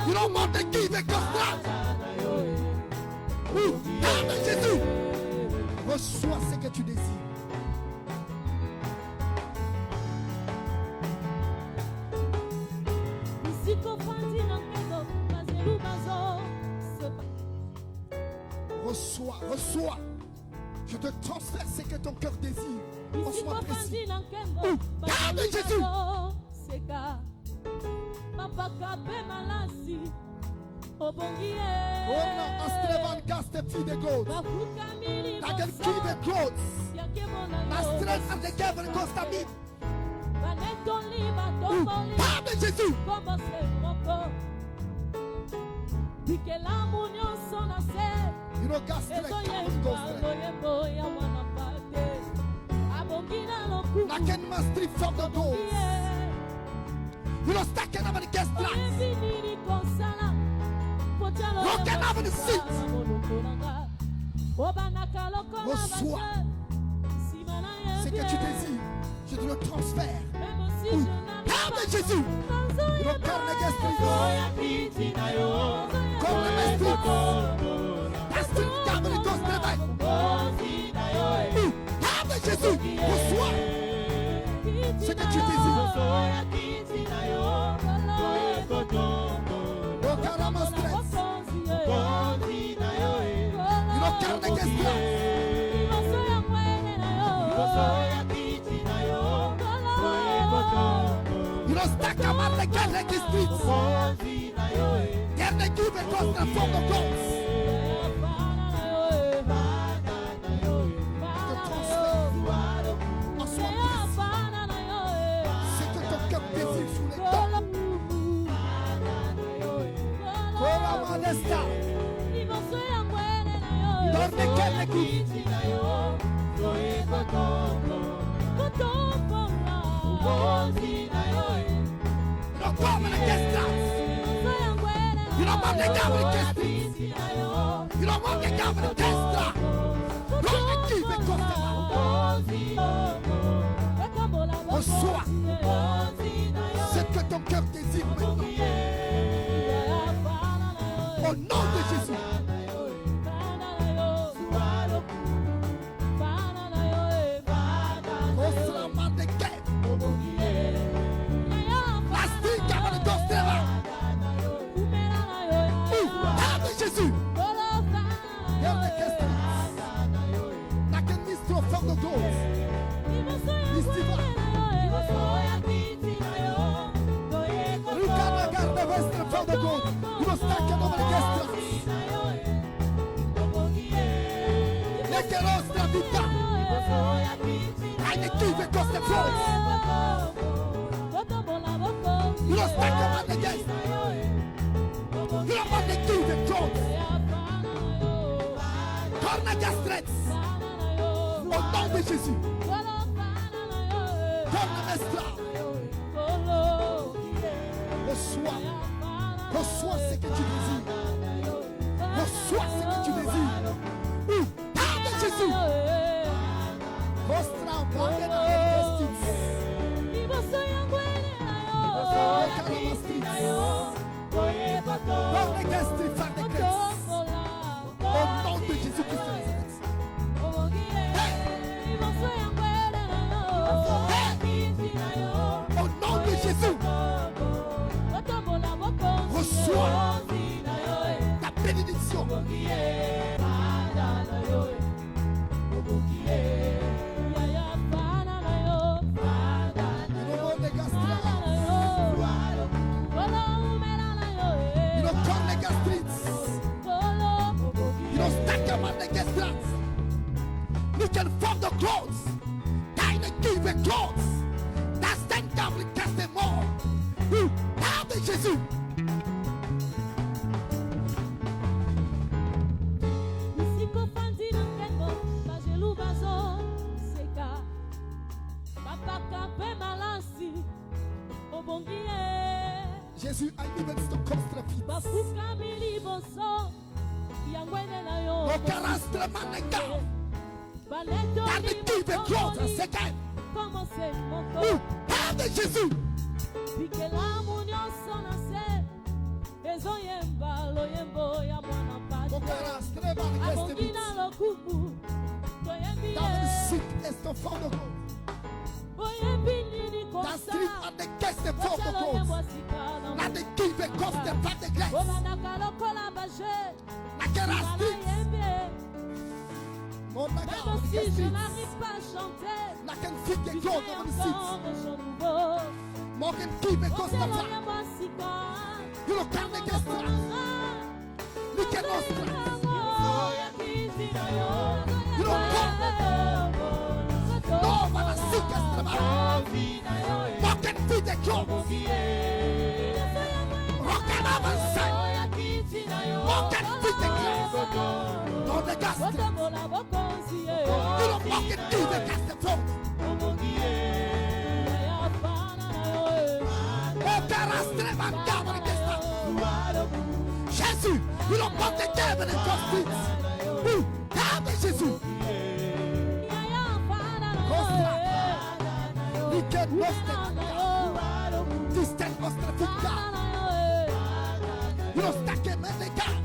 You don't want to give it contract. Oui, parle de Jésus. Reçois ce que tu désires. Reçois, reçois. Je te transfère ce que ton cœur désire. Reçois précis. Parle de Jésus. Oh non, Astrevan gaste fille de God. I can give the clothes. My strength and the devil cost me. Parle de Jésus. You know, God strength I can master from the goals. You know, stack it up in the guest class. Rock it up in the seat. Reçois ce que tu désires. Je te le transfère. Parle de Jésus. You know, come the guest class. Come the guest class. That's the come the ghost class. Parle de Jésus. Reçois ce que tu désires. You don't stack up on the Catholic streets. Then they give it across the form of goals. C'est que ton cœur désire sous les dents. Modesta. Donne quelle écoute. Non come la destra. You don't want the government destra. You don't want the government destra. Non qui veut constamment. Reçois ce que ton cœur désire maintenant. forme de growth. Riccardo Garda Western forme de growth. You must stack it over the guest. Leke rostra vita. Eine Tiefe kostet Growth. You must stack it over the guest. You don't want the Tiefe growth. Corna gastrets. Au nom de Jésus. Corna mestra. Reçois ce que tu désires. Reçois ce que tu désires. Au nom de Jésus. Mostra vaga na resistência. Corna gastri fare grâce. Au nom de Jésus Christ de Nazareth. Au nom de Jésus. Reçois ta bénédiction. You can form the clothes, deine Giebe clothes, das den Gabriel Testimon. Name de Jésus. Jésus a une sto kostra fit. No carastra manega. Dane Giebe clothes second. Name de Jésus. No carastra manega fit. David sick est ton fond de God. Das Trieb an der Gäste vor der Gott. Na de Giebe koste van de Gäste. Na carastrit. Mon bagarre, Même si je n'arrive pas à chanter, na ken fit de tu God fais on the un seat. chant de chant nouveau. Mon ken Giebe koste van. You know can the Gäste. Ni ken nostra. You know no van a sick Gäste van. Mon ken fit de God. Rocken avançait. Mon ken fit de God. Non de Gäste. You know mon ken Giebe Gäste von. Terrestre van Gabriel Gäste. Jésus, you don't want the devil in God's feet. Name Jésus. Ni ken nostra. Distant nostra fitta. You don't stack him in the gap.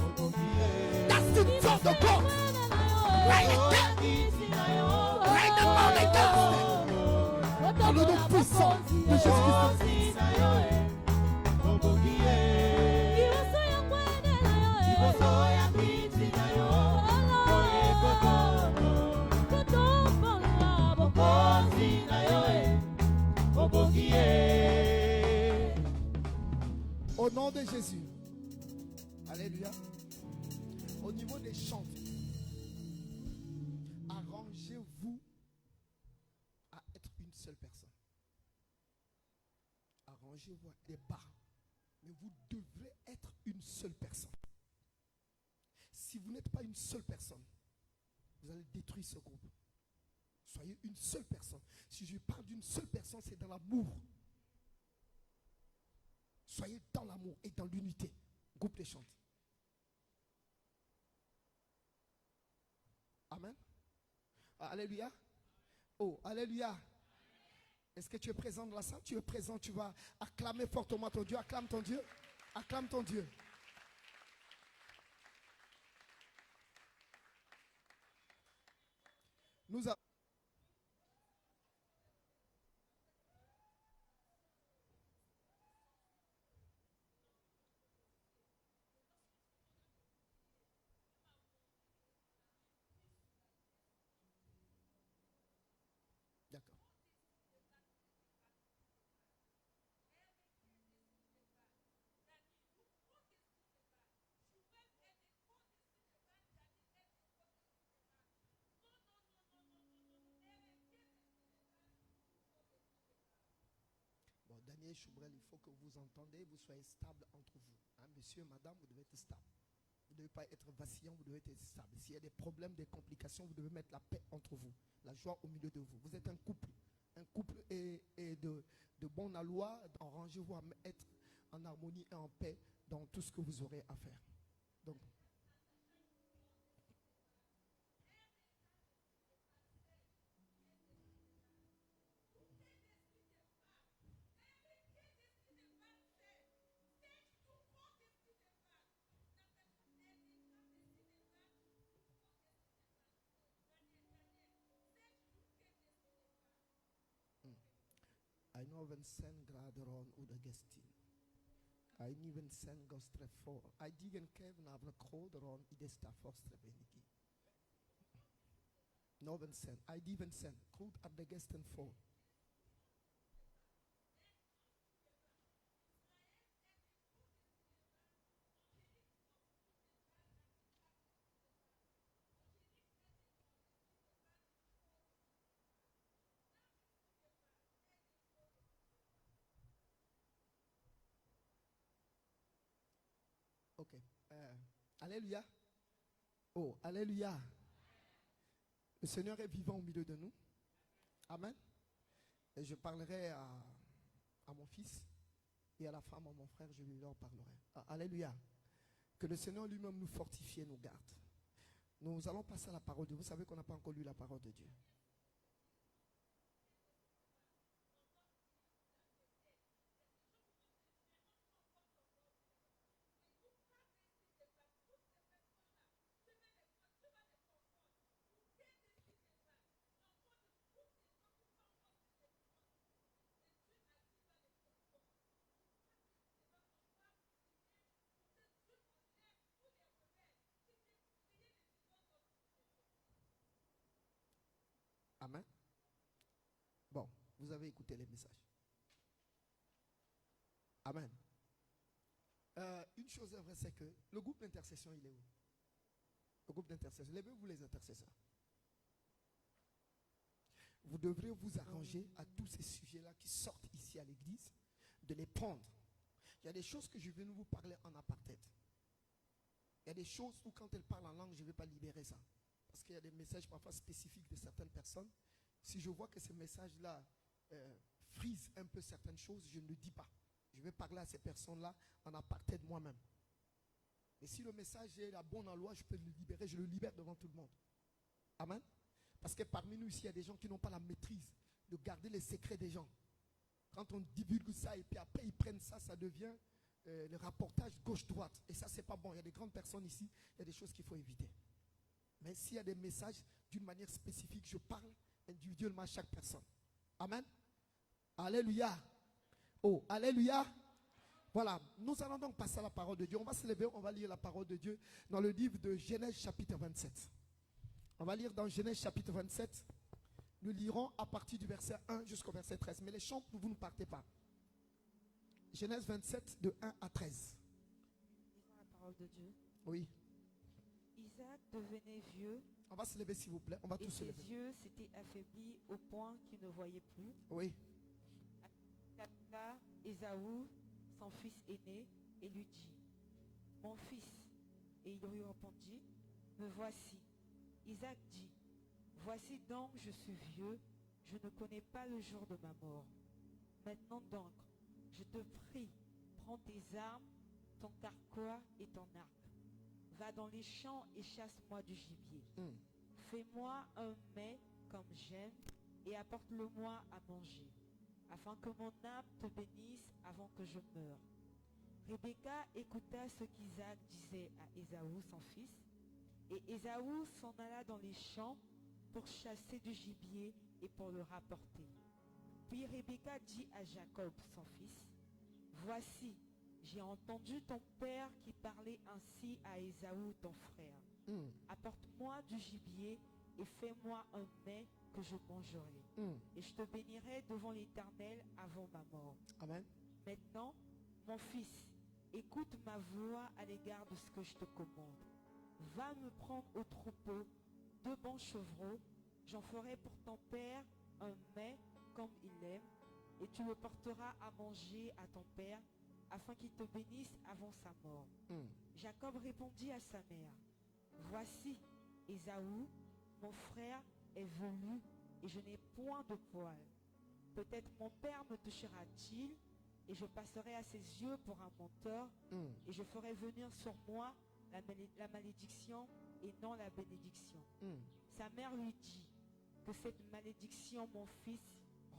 That's the front of God. Right there. Right now, they got dans le nom puissant de Jésus-Christ. Au nom de Jésus. Alléluia. Au niveau des chants, arrangez-vous à être une seule personne. Arrangez-vous à des bas. Mais vous devrez être une seule personne. Si vous n'êtes pas une seule personne, vous allez détruire ce groupe. Soyez une seule personne. Si je parle d'une seule personne, c'est dans l'amour. Soyez dans l'amour et dans l'unité. Groupe les chants. Amen. Alléluia. Oh, alléluia. Est-ce que tu es présent dans la salle? Tu es présent, tu vas acclamer fortement ton Dieu. Acclame ton Dieu. Acclame ton Dieu. Nous avons... Allez, Choubrel, il faut que vous entendez, vous soyez stable entre vous. Hein, monsieur, madame, vous devez être stable. Vous ne devez pas être vacillant, vous devez être stable. S'il y a des problèmes, des complications, vous devez mettre la paix entre vous, la joie au milieu de vous. Vous êtes un couple. Un couple est de bonne loi. Arrangez-vous à être en harmonie et en paix dans tout ce que vous aurez à faire. Donc, I know when sen graderon ou de gestin. I even sen gostre for. I digen kev na vle kroderon I desta forstre beniki. No when sen. I even sen. Krud at de gesten for. Ok. Alléluia. Oh, alléluia. Le Seigneur est vivant au milieu de nous. Amen. Et je parlerai à mon fils et à la femme, à mon frère, je lui leur parlerai. Alléluia. Que le Seigneur lui-même nous fortifie et nous garde. Nous allons passer à la parole de Dieu. Vous savez qu'on n'a pas encore lu la parole de Dieu. Amen. Bon, vous avez écouté les messages. Amen. Une chose est vraie, c'est que le groupe d'intercession, il est où? Le groupe d'intercession. Levez-vous les intercesseurs. Vous devrez vous arranger à tous ces sujets-là qui sortent ici à l'église, de les prendre. Il y a des choses que je vais vous parler en apartheid. Il y a des choses où quand elles parlent en langue, je ne vais pas libérer ça. Parce qu'il y a des messages parfois spécifiques de certaines personnes. Si je vois que ces messages-là frisent un peu certaines choses, je ne le dis pas. Je vais parler à ces personnes-là en apartheid moi-même. Et si le message est la bonne en loi, je peux le libérer, je le libère devant tout le monde. Amen. Parce que parmi nous ici, il y a des gens qui n'ont pas la maîtrise de garder les secrets des gens. Quand on divulgue ça et puis après ils prennent ça, ça devient le rapportage gauche-droite. Et ça, c'est pas bon. Il y a des grandes personnes ici, il y a des choses qu'il faut éviter. Mais s'il y a des messages d'une manière spécifique, je parle individuellement à chaque personne. Amen. Alléluia. Oh, alléluia. Voilà, nous allons donc passer à la parole de Dieu. On va se lever, on va lire la parole de Dieu dans le livre de Genèse chapitre 27. On va lire dans Genèse chapitre 27. Nous lirons à partir du verset 1 jusqu'au verset 13. Mais les chants, vous ne partez pas. Genèse 27 de 1 à 13. Lisons la parole de Dieu. Oui. Isaac devenait vieux. On va se lever s'il vous plaît. On va et tous se ses lever. yeux s'étaient affaiblis au point qu'il ne voyait plus. Oui. Appela Ésaü, son fils aîné, et lui dit: Mon fils. Et il lui répondit: Me voici. Isaac dit: Voici donc, je suis vieux, je ne connais pas le jour de ma mort. Maintenant donc, je te prie, prends tes armes, ton carquois et ton arc. Va dans les champs et chasse-moi du gibier. Fais-moi un mets comme j'aime et apporte-le-moi à manger, afin que mon âme te bénisse avant que je meure. Rebecca écouta ce qu'Isaac disait à Ésaü, son fils, et Ésaü s'en alla dans les champs pour chasser du gibier et pour le rapporter. Puis Rebecca dit à Jacob, son fils: Voici, j'ai entendu ton père qui parlait ainsi à Ésaü, ton frère. Apporte-moi du gibier et fais-moi un mets que je mangerai. Et je te bénirai devant l'Éternel avant ma mort. Amen. Maintenant, mon fils, écoute ma voix à l'égard de ce que je te commande. Va me prendre au troupeau 2 bons chevreaux. J'en ferai pour ton père un mets comme il aime, et tu le porteras à manger à ton père, afin qu'il te bénisse avant sa mort. Jacob répondit à sa mère, voici, Ésaü, mon frère, est venu, et je n'ai point de poil. Peut-être mon père me touchera-t-il, et je passerai à ses yeux pour un menteur, et je ferai venir sur moi la malédiction et non la bénédiction. Sa mère lui dit, que cette malédiction, mon fils,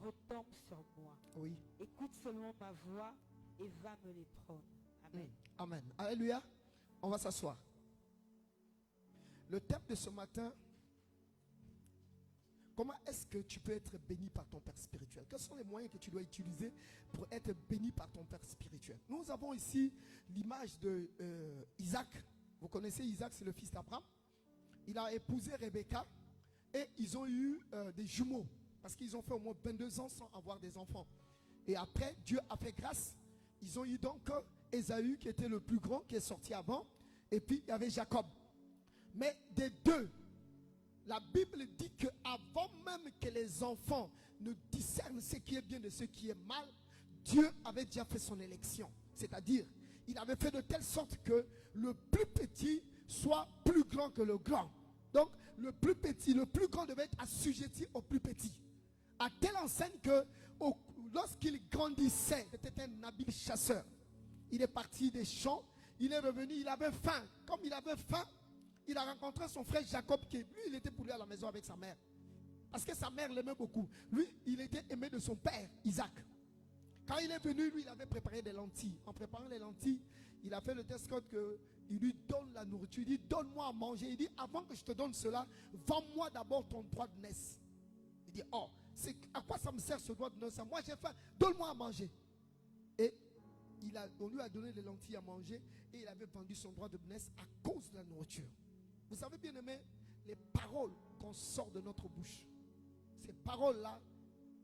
retombe sur moi. Oui. Écoute seulement ma voix et va me les prendre. Amen. Amen. Alléluia. On va s'asseoir. Le thème de ce matin, comment est-ce que tu peux être béni par ton Père spirituel? Quels sont les moyens que tu dois utiliser pour être béni par ton Père spirituel? Nous avons ici l'image de Isaac. Vous connaissez Isaac, c'est le fils d'Abraham. Il a épousé Rebecca et ils ont eu des jumeaux parce qu'ils ont fait au moins 22 ans sans avoir des enfants. Et après, Dieu a fait grâce. Ils ont eu donc Ésaü qui était le plus grand, qui est sorti avant. Et puis il y avait Jacob. Mais des deux, la Bible dit qu'avant même que les enfants ne discernent ce qui est bien de ce qui est mal, Dieu avait déjà fait son élection. C'est-à-dire, il avait fait de telle sorte que le plus petit soit plus grand que le grand. Donc, le plus petit, le plus grand devait être assujetti au plus petit. À telle enseigne que lorsqu'il grandissait, c'était un habile chasseur. Il est parti des champs, il est revenu, il avait faim. Comme il avait faim, il a rencontré son frère Jacob, qui lui, il était pour lui à la maison avec sa mère. Parce que sa mère l'aimait beaucoup. Lui, il était aimé de son père, Isaac. Quand il est venu, lui, il avait préparé des lentilles. En préparant les lentilles, il a fait le test code qu'il lui donne la nourriture. Il dit, donne-moi à manger. Il dit, avant que je te donne cela, vends-moi d'abord ton droit de naissance. Il dit, oh, à quoi ça me sert ce droit de naissance? Moi, j'ai faim, donne-moi à manger. Et on lui a donné les lentilles à manger et il avait vendu son droit de naissance à cause de la nourriture. Vous savez bien aimé, les paroles qu'on sort de notre bouche, ces paroles-là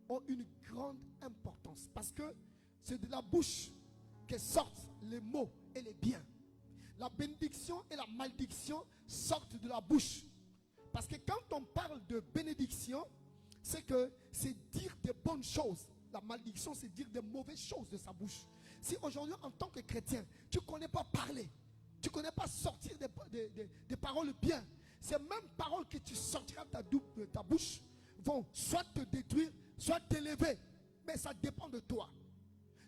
ont une grande importance. Parce que c'est de la bouche que sortent les mots et les biens. La bénédiction et la malédiction sortent de la bouche. Parce que quand on parle de bénédiction, c'est dire des bonnes choses. La malédiction, c'est dire des mauvaises choses de sa bouche. Si aujourd'hui, en tant que chrétien, tu ne connais pas parler, tu ne connais pas sortir des paroles bien, ces mêmes paroles que tu sortiras de ta bouche vont soit te détruire, soit t'élever. Mais ça dépend de toi.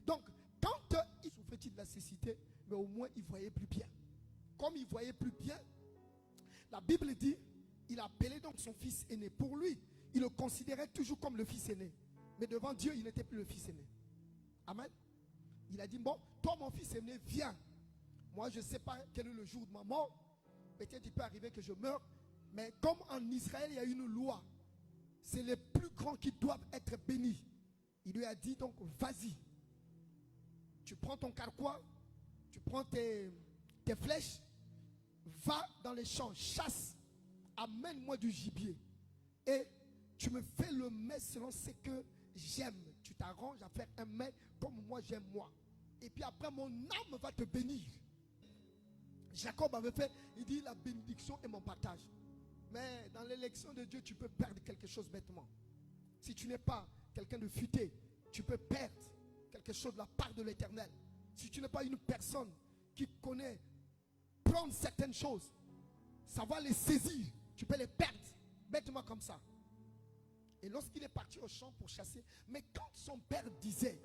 Donc, quand il souffrait de la cécité, mais au moins il voyait plus bien. Comme il voyait plus bien, la Bible dit, il appelait donc son fils aîné. Pour lui, il le considérait toujours comme le fils aîné. Mais devant Dieu, il n'était plus le fils aîné. Amen. Il a dit, bon, toi mon fils aîné, viens. Moi, je ne sais pas quel est le jour de ma mort. Peut-être il peut arriver que je meure. Mais comme en Israël, il y a une loi. C'est les plus grands qui doivent être bénis. Il lui a dit donc, vas-y. Tu prends ton carquois, tu prends tes flèches, va dans les champs, chasse, amène-moi du gibier. Et tu me fais le mets selon ce que j'aime. Tu t'arranges à faire un mets comme moi j'aime moi. Et puis après, mon âme va te bénir. Jacob avait fait, il dit, la bénédiction est mon partage. Mais dans l'élection de Dieu, tu peux perdre quelque chose bêtement. Si tu n'es pas quelqu'un de futé, tu peux perdre quelque chose de la part de l'Éternel. Si tu n'es pas une personne qui connaît prendre certaines choses, savoir les saisir, tu peux les perdre bêtement comme ça. Et lorsqu'il est parti au champ pour chasser, mais quand son père disait,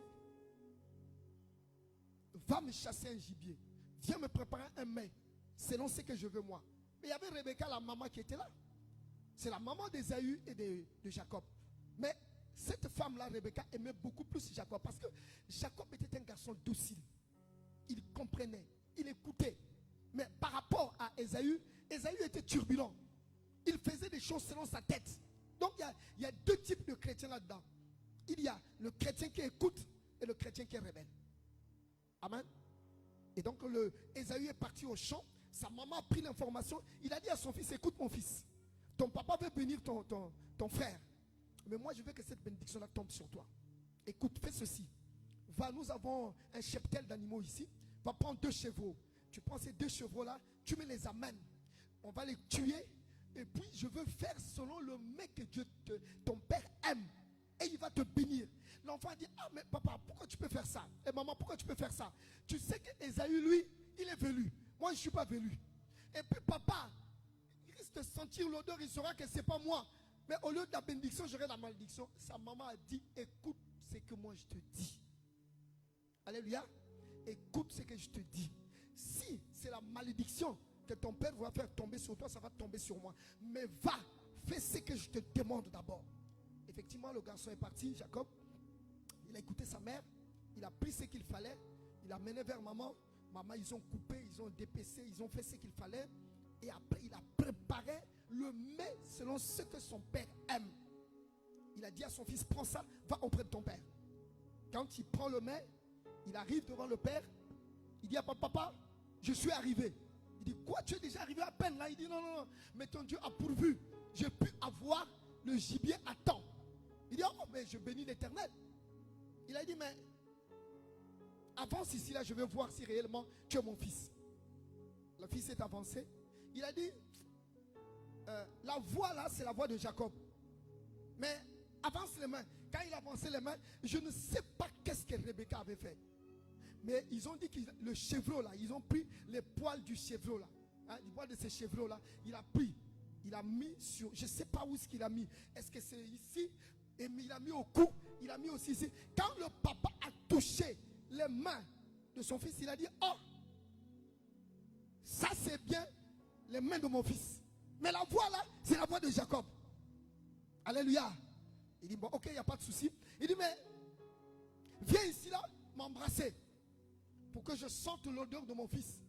va me chasser un gibier, viens me préparer un mets, selon ce que je veux moi. Mais il y avait Rebecca, la maman, qui était là. C'est la maman d'Ésaü et de Jacob. Mais cette femme-là, Rebecca, aimait beaucoup plus Jacob. Parce que Jacob était un garçon docile. Il comprenait, il écoutait. Mais par rapport à Ésaü, Ésaü était turbulent. Il faisait des choses selon sa tête. Donc il y a deux types de chrétiens là-dedans. Il y a le chrétien qui écoute et le chrétien qui est rebelle. Amen. Et donc Ésaü est parti au champ. Sa maman a pris l'information. Il a dit à son fils, écoute mon fils, ton papa veut bénir ton frère. Mais moi je veux que cette bénédiction-là tombe sur toi. Écoute, fais ceci. Va, nous avons un cheptel d'animaux ici. Va prendre 2 chevreaux. Tu prends ces 2 chevreaux-là, tu me les amènes. On va les tuer. Et puis je veux faire selon le mets que ton père aime. Et il va te bénir. L'enfant l'enfant a dit, ah mais papa, pourquoi tu peux faire ça? Et maman, pourquoi tu peux faire ça? Tu sais qu'Ésaü, lui, il est velu. Moi, je ne suis pas velu. Et puis papa, il risque de sentir l'odeur, il saura que ce n'est pas moi. Mais au lieu de la bénédiction, j'aurai la malédiction. Sa maman a dit, écoute ce que moi je te dis. Alléluia. Écoute ce que je te dis. Si c'est la malédiction que ton père va faire tomber sur toi, ça va tomber sur moi. Mais va, fais ce que je te demande d'abord. Effectivement, le garçon est parti, Jacob. Il a écouté sa mère. Il a pris ce qu'il fallait. Il a mené vers maman. Maman, ils ont coupé, ils ont dépecé, ils ont fait ce qu'il fallait. Et après, il a préparé le mets selon ce que son père aime. Il a dit à son fils, prends ça, va auprès de ton père. Quand il prend le mets, il arrive devant le père. Il dit à papa, je suis arrivé. Il dit, quoi, tu es déjà arrivé à peine là? Il dit, non, non, non, mais ton Dieu a pourvu. J'ai pu avoir le gibier à temps. Il dit, oh, mais je bénis l'Éternel. Il a dit, mais avance ici là, je vais voir si réellement tu es mon fils. Le fils est avancé. Il a dit, la voix là, c'est la voix de Jacob. Mais avance les mains. Quand il avançait les mains, je ne sais pas qu'est-ce que Rebecca avait fait. Mais ils ont dit que le chevreau là, ils ont pris les poils du chevreau là. Hein, du poil de ces chevreaux là, il a pris. Il a mis sur, je ne sais pas où est-ce qu'il a mis. Est-ce que c'est ici? Et il a mis au cou, il a mis aussi ici. Quand le papa a touché les mains de son fils, il a dit, oh, ça c'est bien les mains de mon fils. Mais la voix là, c'est la voix de Jacob. Alléluia. Il dit, bon, ok, il n'y a pas de souci. Il dit, mais viens ici là, m'embrasser. Pour que je sente l'odeur de mon fils.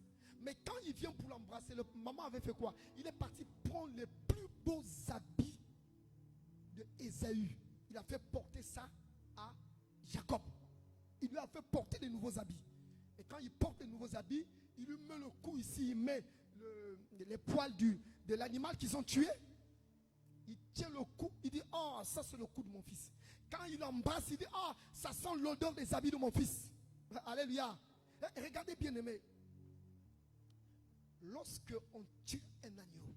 Mais quand il vient pour l'embrasser, maman avait fait quoi? Il est parti prendre les plus beaux habits de Ésaü. Il a fait porter ça à Jacob. Il lui a fait porter des nouveaux habits. Et quand il porte les nouveaux habits, il lui met le cou ici, il met les poils de l'animal qu'ils ont tué. Il tient le cou, il dit, oh, ça c'est le cou de mon fils. Quand il embrasse, il dit, oh, ça sent l'odeur des habits de mon fils. Alléluia. Et regardez bien aimé. Lorsque on tue un agneau,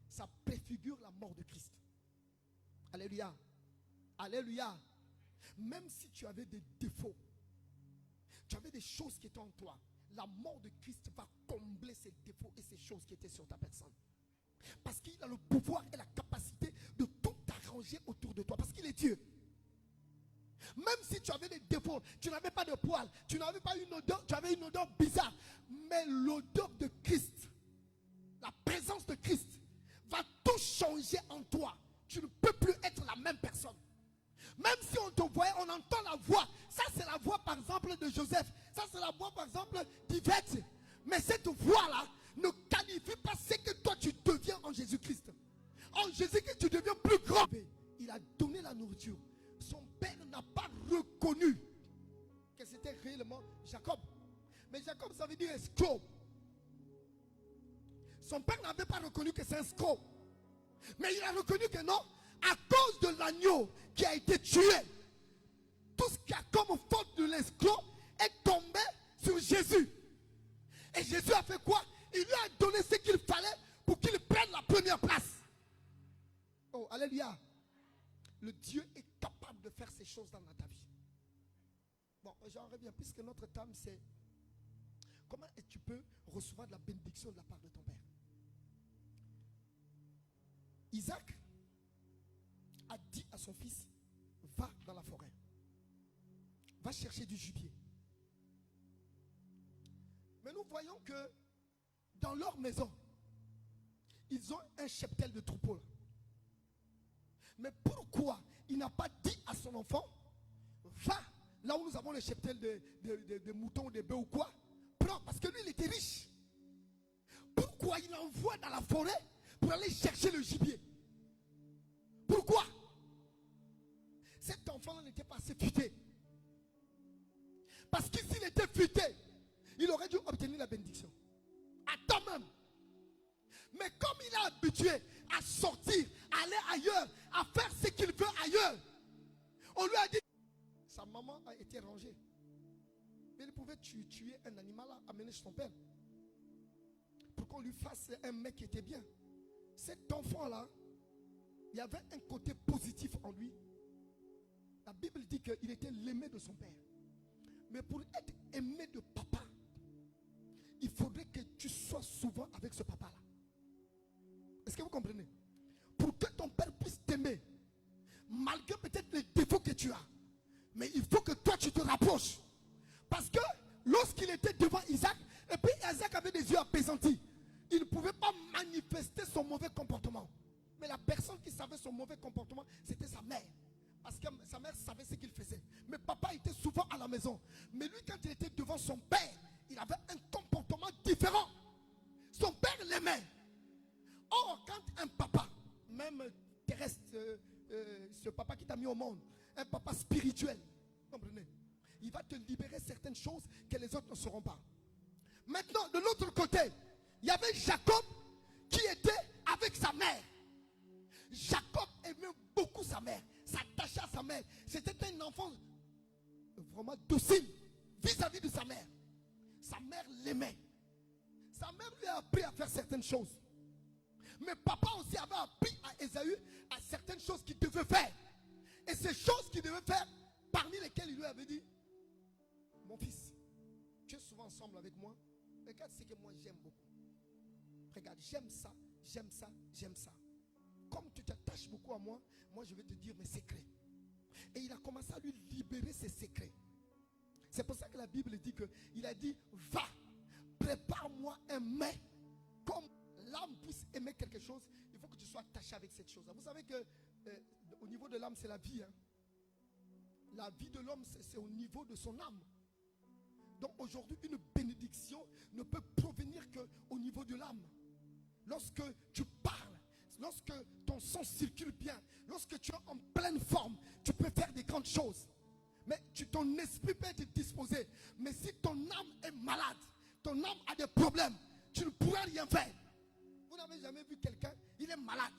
ça préfigure la mort de Christ. Alléluia. Alléluia. Même si tu avais des défauts, tu avais des choses qui étaient en toi, la mort de Christ va combler ces défauts et ces choses qui étaient sur ta personne. Parce qu'il a le pouvoir et la capacité de tout arranger autour de toi. Parce qu'il est Dieu. Même si tu avais des défauts, tu n'avais pas de poils, tu n'avais pas une odeur, tu avais une odeur bizarre. Mais l'odeur de Christ, la présence de Christ, va tout changer en toi. Tu ne peux plus être la même personne. Même si on te voit, on entend la voix. Ça c'est la voix par exemple de Joseph. Ça c'est la voix par exemple d'Yvette. Mais cette voix-là ne qualifie pas ce que toi tu deviens en Jésus-Christ. En Jésus-Christ tu deviens plus grand. Il a donné la nourriture. Son père n'a pas reconnu que c'était réellement Jacob. Mais Jacob ça veut dire escroc. Son père n'avait pas reconnu que c'est un escroc. Mais il a reconnu que non, à cause de l'agneau qui a été tué, tout ce qui a comme faute de l'escroc est tombé sur Jésus. Et Jésus a fait quoi? Il lui a donné ce qu'il fallait pour qu'il prenne la première place. Oh, alléluia. Le Dieu est capable de faire ces choses dans ta vie. Bon, j'en reviens, puisque notre thème c'est comment tu peux recevoir de la bénédiction de la part de ton Père. Isaac a dit à son fils, va dans la forêt. Va chercher du gibier. Mais nous voyons que dans leur maison, ils ont un cheptel de troupeaux. Mais pourquoi il n'a pas dit à son enfant, va là où nous avons le cheptel de moutons, de bœufs ou quoi, prends, parce que lui il était riche. Pourquoi il l'envoie dans la forêt pour aller chercher le gibier? Pourquoi? Cet enfant n'était pas assez futé. Parce que s'il était futé, il aurait dû obtenir la bénédiction. À temps même. Mais comme il est habitué à sortir, à aller ailleurs, à faire ce qu'il veut ailleurs, on lui a dit, sa maman a été rangée. Mais il pouvait tuer un animal, amener son père. Pour qu'on lui fasse un mec qui était bien. Cet enfant-là, il y avait un côté positif en lui. La Bible dit qu'il était l'aimé de son père. Mais pour être aimé de papa, il faudrait que tu sois souvent avec ce papa-là. Est-ce que vous comprenez? Pour que ton père puisse t'aimer, malgré peut-être les défauts que tu as, mais il faut que toi tu te rapproches. Parce que lorsqu'il était devant Isaac, et puis Isaac avait des yeux apaisantis, il ne pouvait pas manifester son mauvais comportement. Mais la personne qui savait son mauvais comportement, c'était sa mère. Parce que sa mère savait ce qu'il faisait. Mais papa était souvent à la maison. Mais lui, quand il était devant son père, il avait un comportement différent. Son père l'aimait. Or, quand un papa, même terrestre, ce papa qui t'a mis au monde, un papa spirituel, comprenez, il va te libérer certaines choses que les autres ne sauront pas. Maintenant, de l'autre côté, il y avait Jacob qui était avec sa mère. Jacob aimait beaucoup sa mère, s'attachait à sa mère. C'était un enfant vraiment docile vis-à-vis de sa mère. Sa mère l'aimait. Sa mère lui a appris à faire certaines choses. Mais papa aussi avait appris à Ésaü à certaines choses qu'il devait faire. Et ces choses qu'il devait faire, parmi lesquelles il lui avait dit: mon fils, tu es souvent ensemble avec moi. Regarde ce que moi j'aime beaucoup. Regarde, j'aime ça, j'aime ça, j'aime ça. Comme tu t'attaches beaucoup à moi, moi je vais te dire mes secrets. Et il a commencé à lui libérer ses secrets. C'est pour ça que la Bible dit qu'il a dit: va, prépare-moi un mets. Comme l'âme puisse aimer quelque chose, il faut que tu sois attaché avec cette chose. Vous savez que au niveau de l'âme, c'est la vie. Hein? La vie de l'homme, c'est au niveau de son âme. Donc aujourd'hui, une bénédiction ne peut provenir qu'au niveau de l'âme. Lorsque tu parles, lorsque ton sang circule bien, lorsque tu es en pleine forme, tu peux faire des grandes choses. Mais ton esprit peut être disposé. Mais si ton âme est malade, ton âme a des problèmes, tu ne pourras rien faire. Vous n'avez jamais vu quelqu'un, il est malade.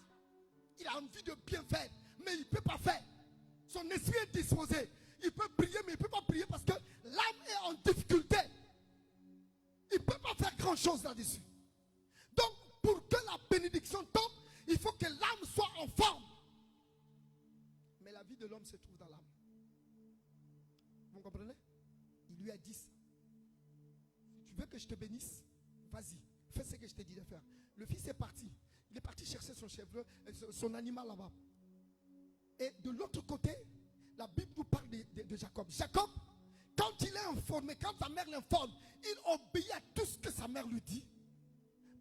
Il a envie de bien faire, mais il ne peut pas faire. Son esprit est disposé. Il peut prier, mais il ne peut pas prier parce que l'âme est en difficulté. Il ne peut pas faire grand chose là-dessus. Donc, pour que la bénédiction tombe, il faut que l'âme soit en forme. Mais la vie de l'homme se trouve dans l'âme. Vous comprenez? Il lui a dit: si tu veux que je te bénisse, vas-y, fais ce que je t'ai dit de faire. Le fils est parti. Il est parti chercher son chèvre, son animal là-bas. Et de l'autre côté, la Bible nous parle de Jacob. Jacob, quand il est informé, quand sa mère l'informe, il obéit à tout ce que sa mère lui dit.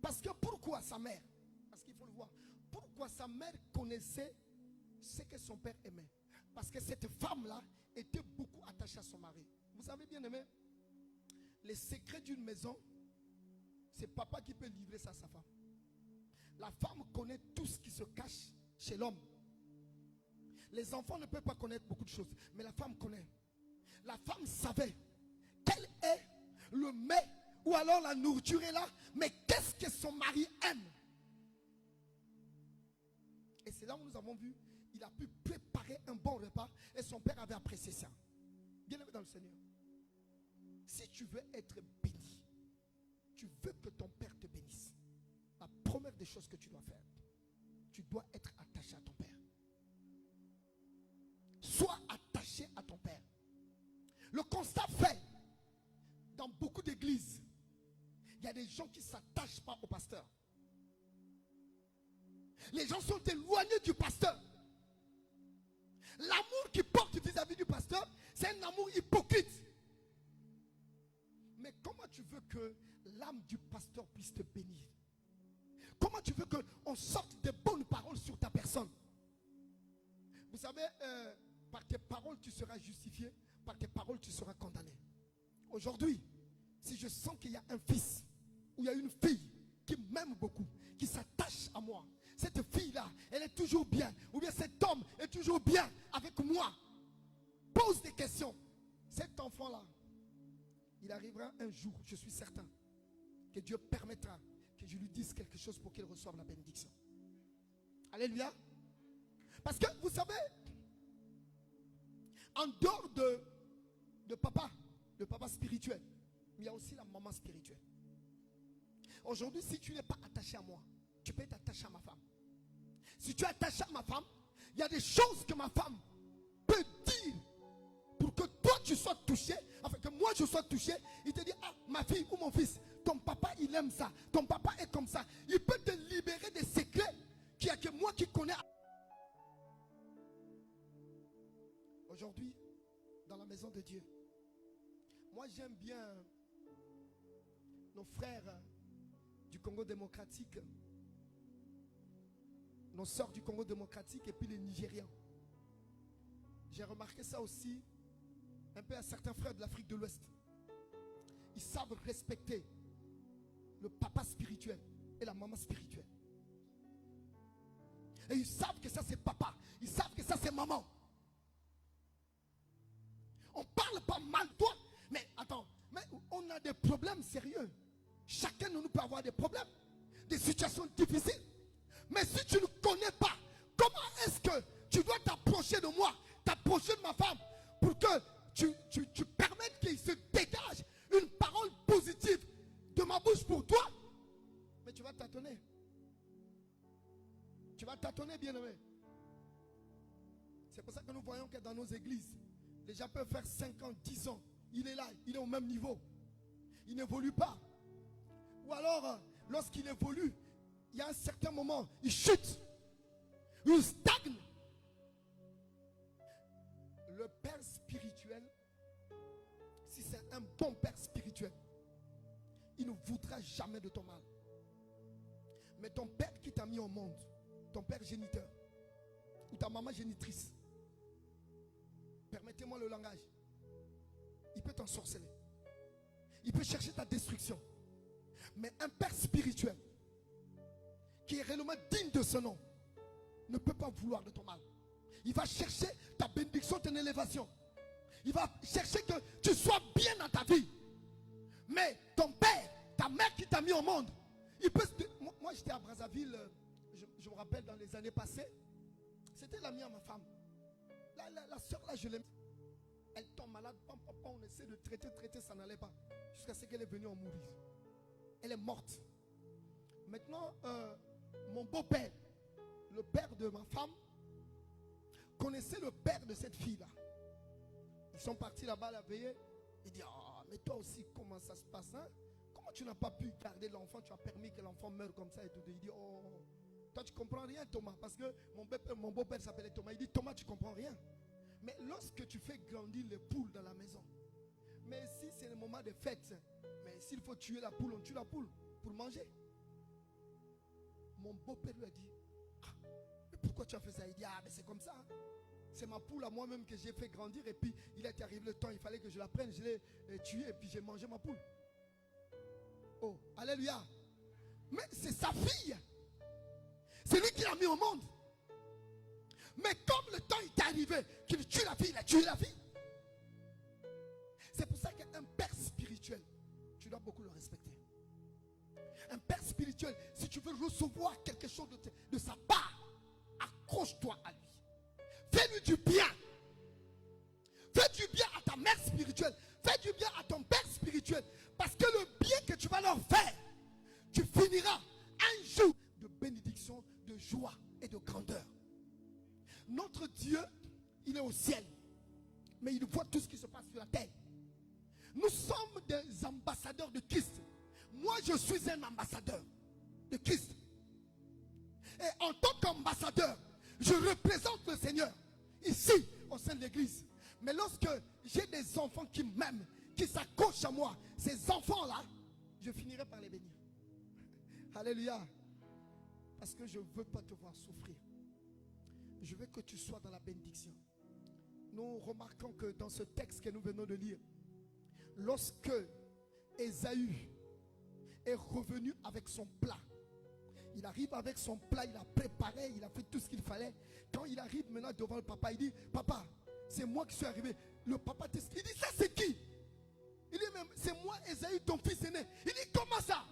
Parce que pourquoi sa mère? Parce qu'il faut le voir. Pourquoi sa mère connaissait ce que son père aimait? Parce que cette femme-là était beaucoup attachée à son mari. Vous savez bien aimé, les secrets d'une maison, c'est papa qui peut livrer ça à sa femme. La femme connaît tout ce qui se cache chez l'homme. Les enfants ne peuvent pas connaître beaucoup de choses, mais la femme connaît. La femme savait quel est le mets ou alors la nourriture est là, mais qu'est-ce que son mari aime. Et c'est là où nous avons vu, il a pu préparer un bon repas et son père avait apprécié ça. Bien aimé dans le Seigneur, si tu veux être béni, tu veux que ton père te bénisse, la première des choses que tu dois faire, tu dois être attaché à ton père. Sois attaché à ton père. Le constat fait dans beaucoup d'églises, il y a des gens qui ne s'attachent pas au pasteur. Les gens sont éloignés du pasteur. L'amour qu'ils portent vis-à-vis du pasteur, c'est un amour hypocrite. Mais comment tu veux que l'âme du pasteur puisse te bénir? Comment tu veux qu'on sorte des bonnes paroles sur ta personne? Vous savez, par tes paroles tu seras justifié, par tes paroles tu seras condamné. Aujourd'hui, si je sens qu'il y a un fils ou il y a une fille qui m'aime beaucoup, qui s'attache à moi, cette fille-là, elle est toujours bien, ou bien cet homme est toujours bien avec moi, pose des questions. Cet enfant-là, il arrivera un jour, je suis certain, que Dieu permettra que je lui dise quelque chose pour qu'il reçoive la bénédiction. Alléluia. Parce que vous savez, en dehors de papa, le papa spirituel, il y a aussi la maman spirituelle. Aujourd'hui, si tu n'es pas attaché à moi, tu peux être attaché à ma femme. Si tu es attaché à ma femme, il y a des choses que ma femme peut dire tu sois touché, enfin que moi je sois touché, il te dit, ah, ma fille ou mon fils, ton papa il aime ça, ton papa est comme ça. Il peut te libérer des secrets qu'il n'y a que moi qui connais. Aujourd'hui, dans la maison de Dieu, moi j'aime bien nos frères du Congo démocratique, nos sœurs du Congo démocratique et puis les Nigérians. J'ai remarqué ça aussi un peu à certains frères de l'Afrique de l'Ouest. Ils savent respecter le papa spirituel et la maman spirituelle. Et ils savent que ça c'est papa, ils savent que ça c'est maman. On parle pas mal de toi, mais attends, mais on a des problèmes sérieux. Chacun de nous peut avoir des problèmes, des situations difficiles. Mais si tu ne connais pas, comment est-ce que tu dois t'approcher de moi, t'approcher de ma femme, pour que tu permettes qu'il se dégage une parole positive de ma bouche pour toi? Mais tu vas tâtonner. Tu vas tâtonner, bien-aimé. C'est pour ça que nous voyons que dans nos églises, les gens peuvent faire 5 ans, 10 ans. Il est là, il est au même niveau. Il n'évolue pas. Ou alors, lorsqu'il évolue, il y a un certain moment, il chute. Il stagne. Le père spirituel, si c'est un bon père spirituel, il ne voudra jamais de ton mal. Mais ton père qui t'a mis au monde, ton père géniteur, ou ta maman génitrice, permettez-moi le langage, il peut t'ensorceler. Il peut chercher ta destruction. Mais un père spirituel qui est réellement digne de ce nom ne peut pas vouloir de ton mal. Il va chercher ta bénédiction, ton élévation. Il va chercher que tu sois bien dans ta vie. Mais ton père, ta mère qui t'a mis au monde, il peut... Moi j'étais à Brazzaville, je me rappelle dans les années passées, c'était l'amie à ma femme. La soeur là, je l'aime. Elle tombe malade, on essaie de traiter, ça n'allait pas. Jusqu'à ce qu'elle est venue en mourir. Elle est morte. Maintenant, mon beau-père, le père de ma femme, connaissait le père de cette fille-là. Ils sont partis là-bas la veillée. Il dit, ah, mais toi aussi, comment ça se passe, hein? Comment tu n'as pas pu garder l'enfant? Tu as permis que l'enfant meure comme ça et tout. Il dit, oh, toi tu comprends rien, Thomas. Parce que mon beau-père s'appelait Thomas. Il dit, Thomas, tu comprends rien. Mais lorsque tu fais grandir les poules dans la maison, mais si c'est le moment de fête, mais s'il faut tuer la poule, on tue la poule pour manger. Mon beau-père lui a dit, ah, mais pourquoi tu as fait ça? Il dit, ah, mais c'est comme ça. Hein. C'est ma poule à moi-même que j'ai fait grandir. Et puis il est arrivé le temps, il fallait que je la prenne. Je l'ai tuée et puis j'ai mangé ma poule. Oh, alléluia. Mais c'est sa fille. C'est lui qui l'a mis au monde. Mais comme le temps est arrivé qu'il tue la fille, il a tué la fille. C'est pour ça qu'un père spirituel, tu dois beaucoup le respecter. Un père spirituel, si tu veux recevoir quelque chose de sa part, accroche-toi à lui. Fais-lui du bien. Fais du bien à ta mère spirituelle. Fais du bien à ton père spirituel. Parce que le bien que tu vas leur faire, tu finiras un jour de bénédiction, de joie et de grandeur. Notre Dieu, il est au ciel. Mais il voit tout ce qui se passe sur la terre. Nous sommes des ambassadeurs de Christ. Moi, je suis un ambassadeur de Christ. Et en tant qu'ambassadeur, je représente le Seigneur ici, au sein de l'église. Mais lorsque j'ai des enfants qui m'aiment, qui s'accrochent à moi, ces enfants-là, je finirai par les bénir. Alléluia. Parce que je ne veux pas te voir souffrir. Je veux que tu sois dans la bénédiction. Nous remarquons que dans ce texte que nous venons de lire, lorsque Ésaü est revenu avec son plat, il arrive avec son plat, il a préparé, il a fait tout ce qu'il fallait. Quand il arrive maintenant devant le papa, il dit, papa, c'est moi qui suis arrivé. Le papa, il dit, ça c'est qui? Il dit, c'est moi, Ésaü, ton fils aîné. Il dit, comment ça?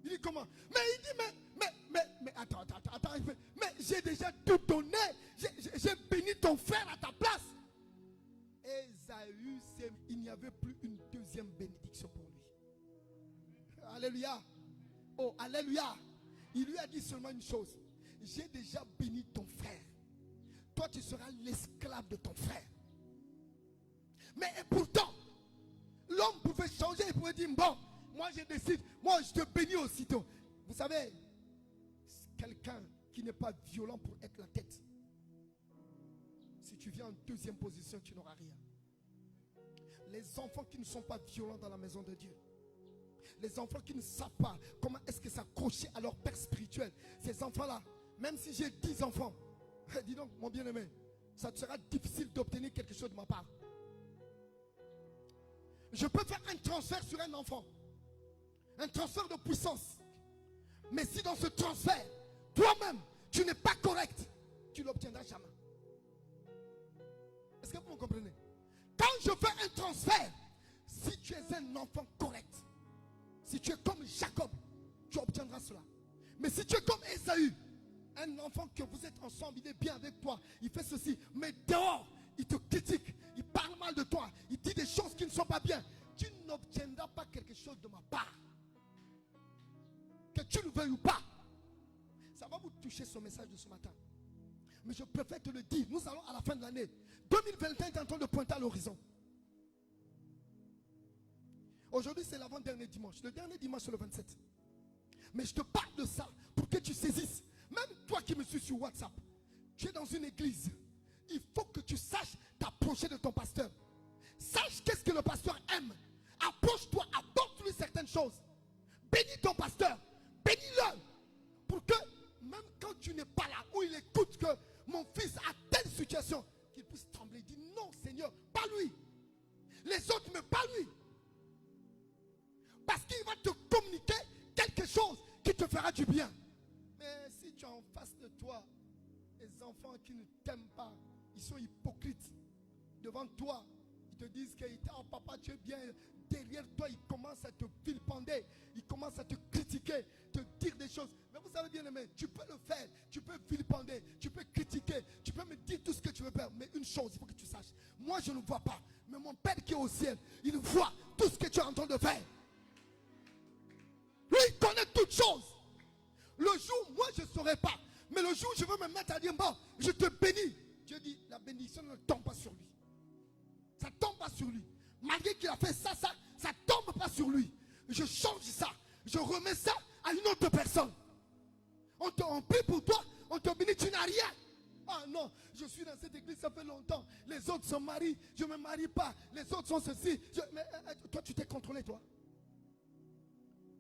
Il dit, comment? Mais il dit, mais attends, mais j'ai déjà tout donné. J'ai béni ton frère à ta place. Ésaü, il n'y avait plus une deuxième bénédiction pour lui. Alléluia. Oh, alléluia. Il lui a dit seulement une chose. J'ai déjà béni ton frère. Toi, tu seras l'esclave de ton frère. manger, il pouvait dire, bon, moi je décide, moi je te bénis aussitôt. Vous savez, quelqu'un qui n'est pas violent pour être la tête, si tu viens en deuxième position, tu n'auras rien. Les enfants qui ne sont pas violents dans la maison de Dieu, les enfants qui ne savent pas comment est-ce que s'accrocher à leur père spirituel, ces enfants-là, même si j'ai 10 enfants, dis donc mon bien-aimé, ça te sera difficile d'obtenir quelque chose de ma part. Je peux faire un transfert sur un enfant, un transfert de puissance. Mais si dans ce transfert, toi-même, tu n'es pas correct, tu ne l'obtiendras jamais. Est-ce que vous me comprenez? Quand je fais un transfert, si tu es un enfant correct, si tu es comme Jacob, tu obtiendras cela. Mais si tu es comme Ésaü, un enfant que vous êtes ensemble, il est bien avec toi, il fait ceci, mais dehors, il te critique, il parle mal de toi, il dit des choses qui ne sont pas bien, tu n'obtiendras pas quelque chose de ma part. Que tu le veuilles ou pas. Ça va vous toucher ce message de ce matin. Mais je préfère te le dire, nous allons à la fin de l'année. 2021 est en train de pointer à l'horizon. Aujourd'hui, c'est l'avant-dernier dimanche. Le dernier dimanche, c'est le 27. Mais je te parle de ça pour que tu saisisses. Même toi qui me suis sur WhatsApp, tu es dans une église. Il faut que tu saches t'approcher de ton pasteur. Sache qu'est-ce que le pasteur aime. Approche-toi, apporte-lui certaines choses. Bénis ton pasteur. Bénis-le. Pour que, même quand tu n'es pas là, où il écoute que mon fils a telle situation, qu'il puisse trembler. Il dit non, Seigneur, pas lui. Les autres, mais pas lui. Parce qu'il va te communiquer quelque chose qui te fera du bien. Mais si tu as en face de toi des enfants qui ne t'aiment pas, ils sont hypocrites. Devant toi, ils te disent que oh, papa, tu es bien. Derrière toi, ils commencent à te vilipender. Ils commencent à te critiquer, te dire des choses. Mais vous savez bien aimé, tu peux le faire. Tu peux vilipender, tu peux critiquer, tu peux me dire tout ce que tu veux faire. Mais une chose, il faut que tu saches. Moi, je ne vois pas. Mais mon Père qui est au ciel, il voit tout ce que tu es en train de faire. Lui, il connaît toutes choses. Le jour, moi, je ne saurais pas. Mais le jour où je veux me mettre à dire, bon, je te bénis. Dieu dit, la bénédiction ne tombe pas sur lui. Ça ne tombe pas sur lui. Malgré qu'il a fait ça ne tombe pas sur lui. Je change ça. Je remets ça à une autre personne. On prie pour toi, on te bénit, tu n'as rien. Ah non, je suis dans cette église, ça fait longtemps. Les autres se marient, je ne me marie pas. Les autres sont ceci. Mais toi, tu t'es contrôlé, toi.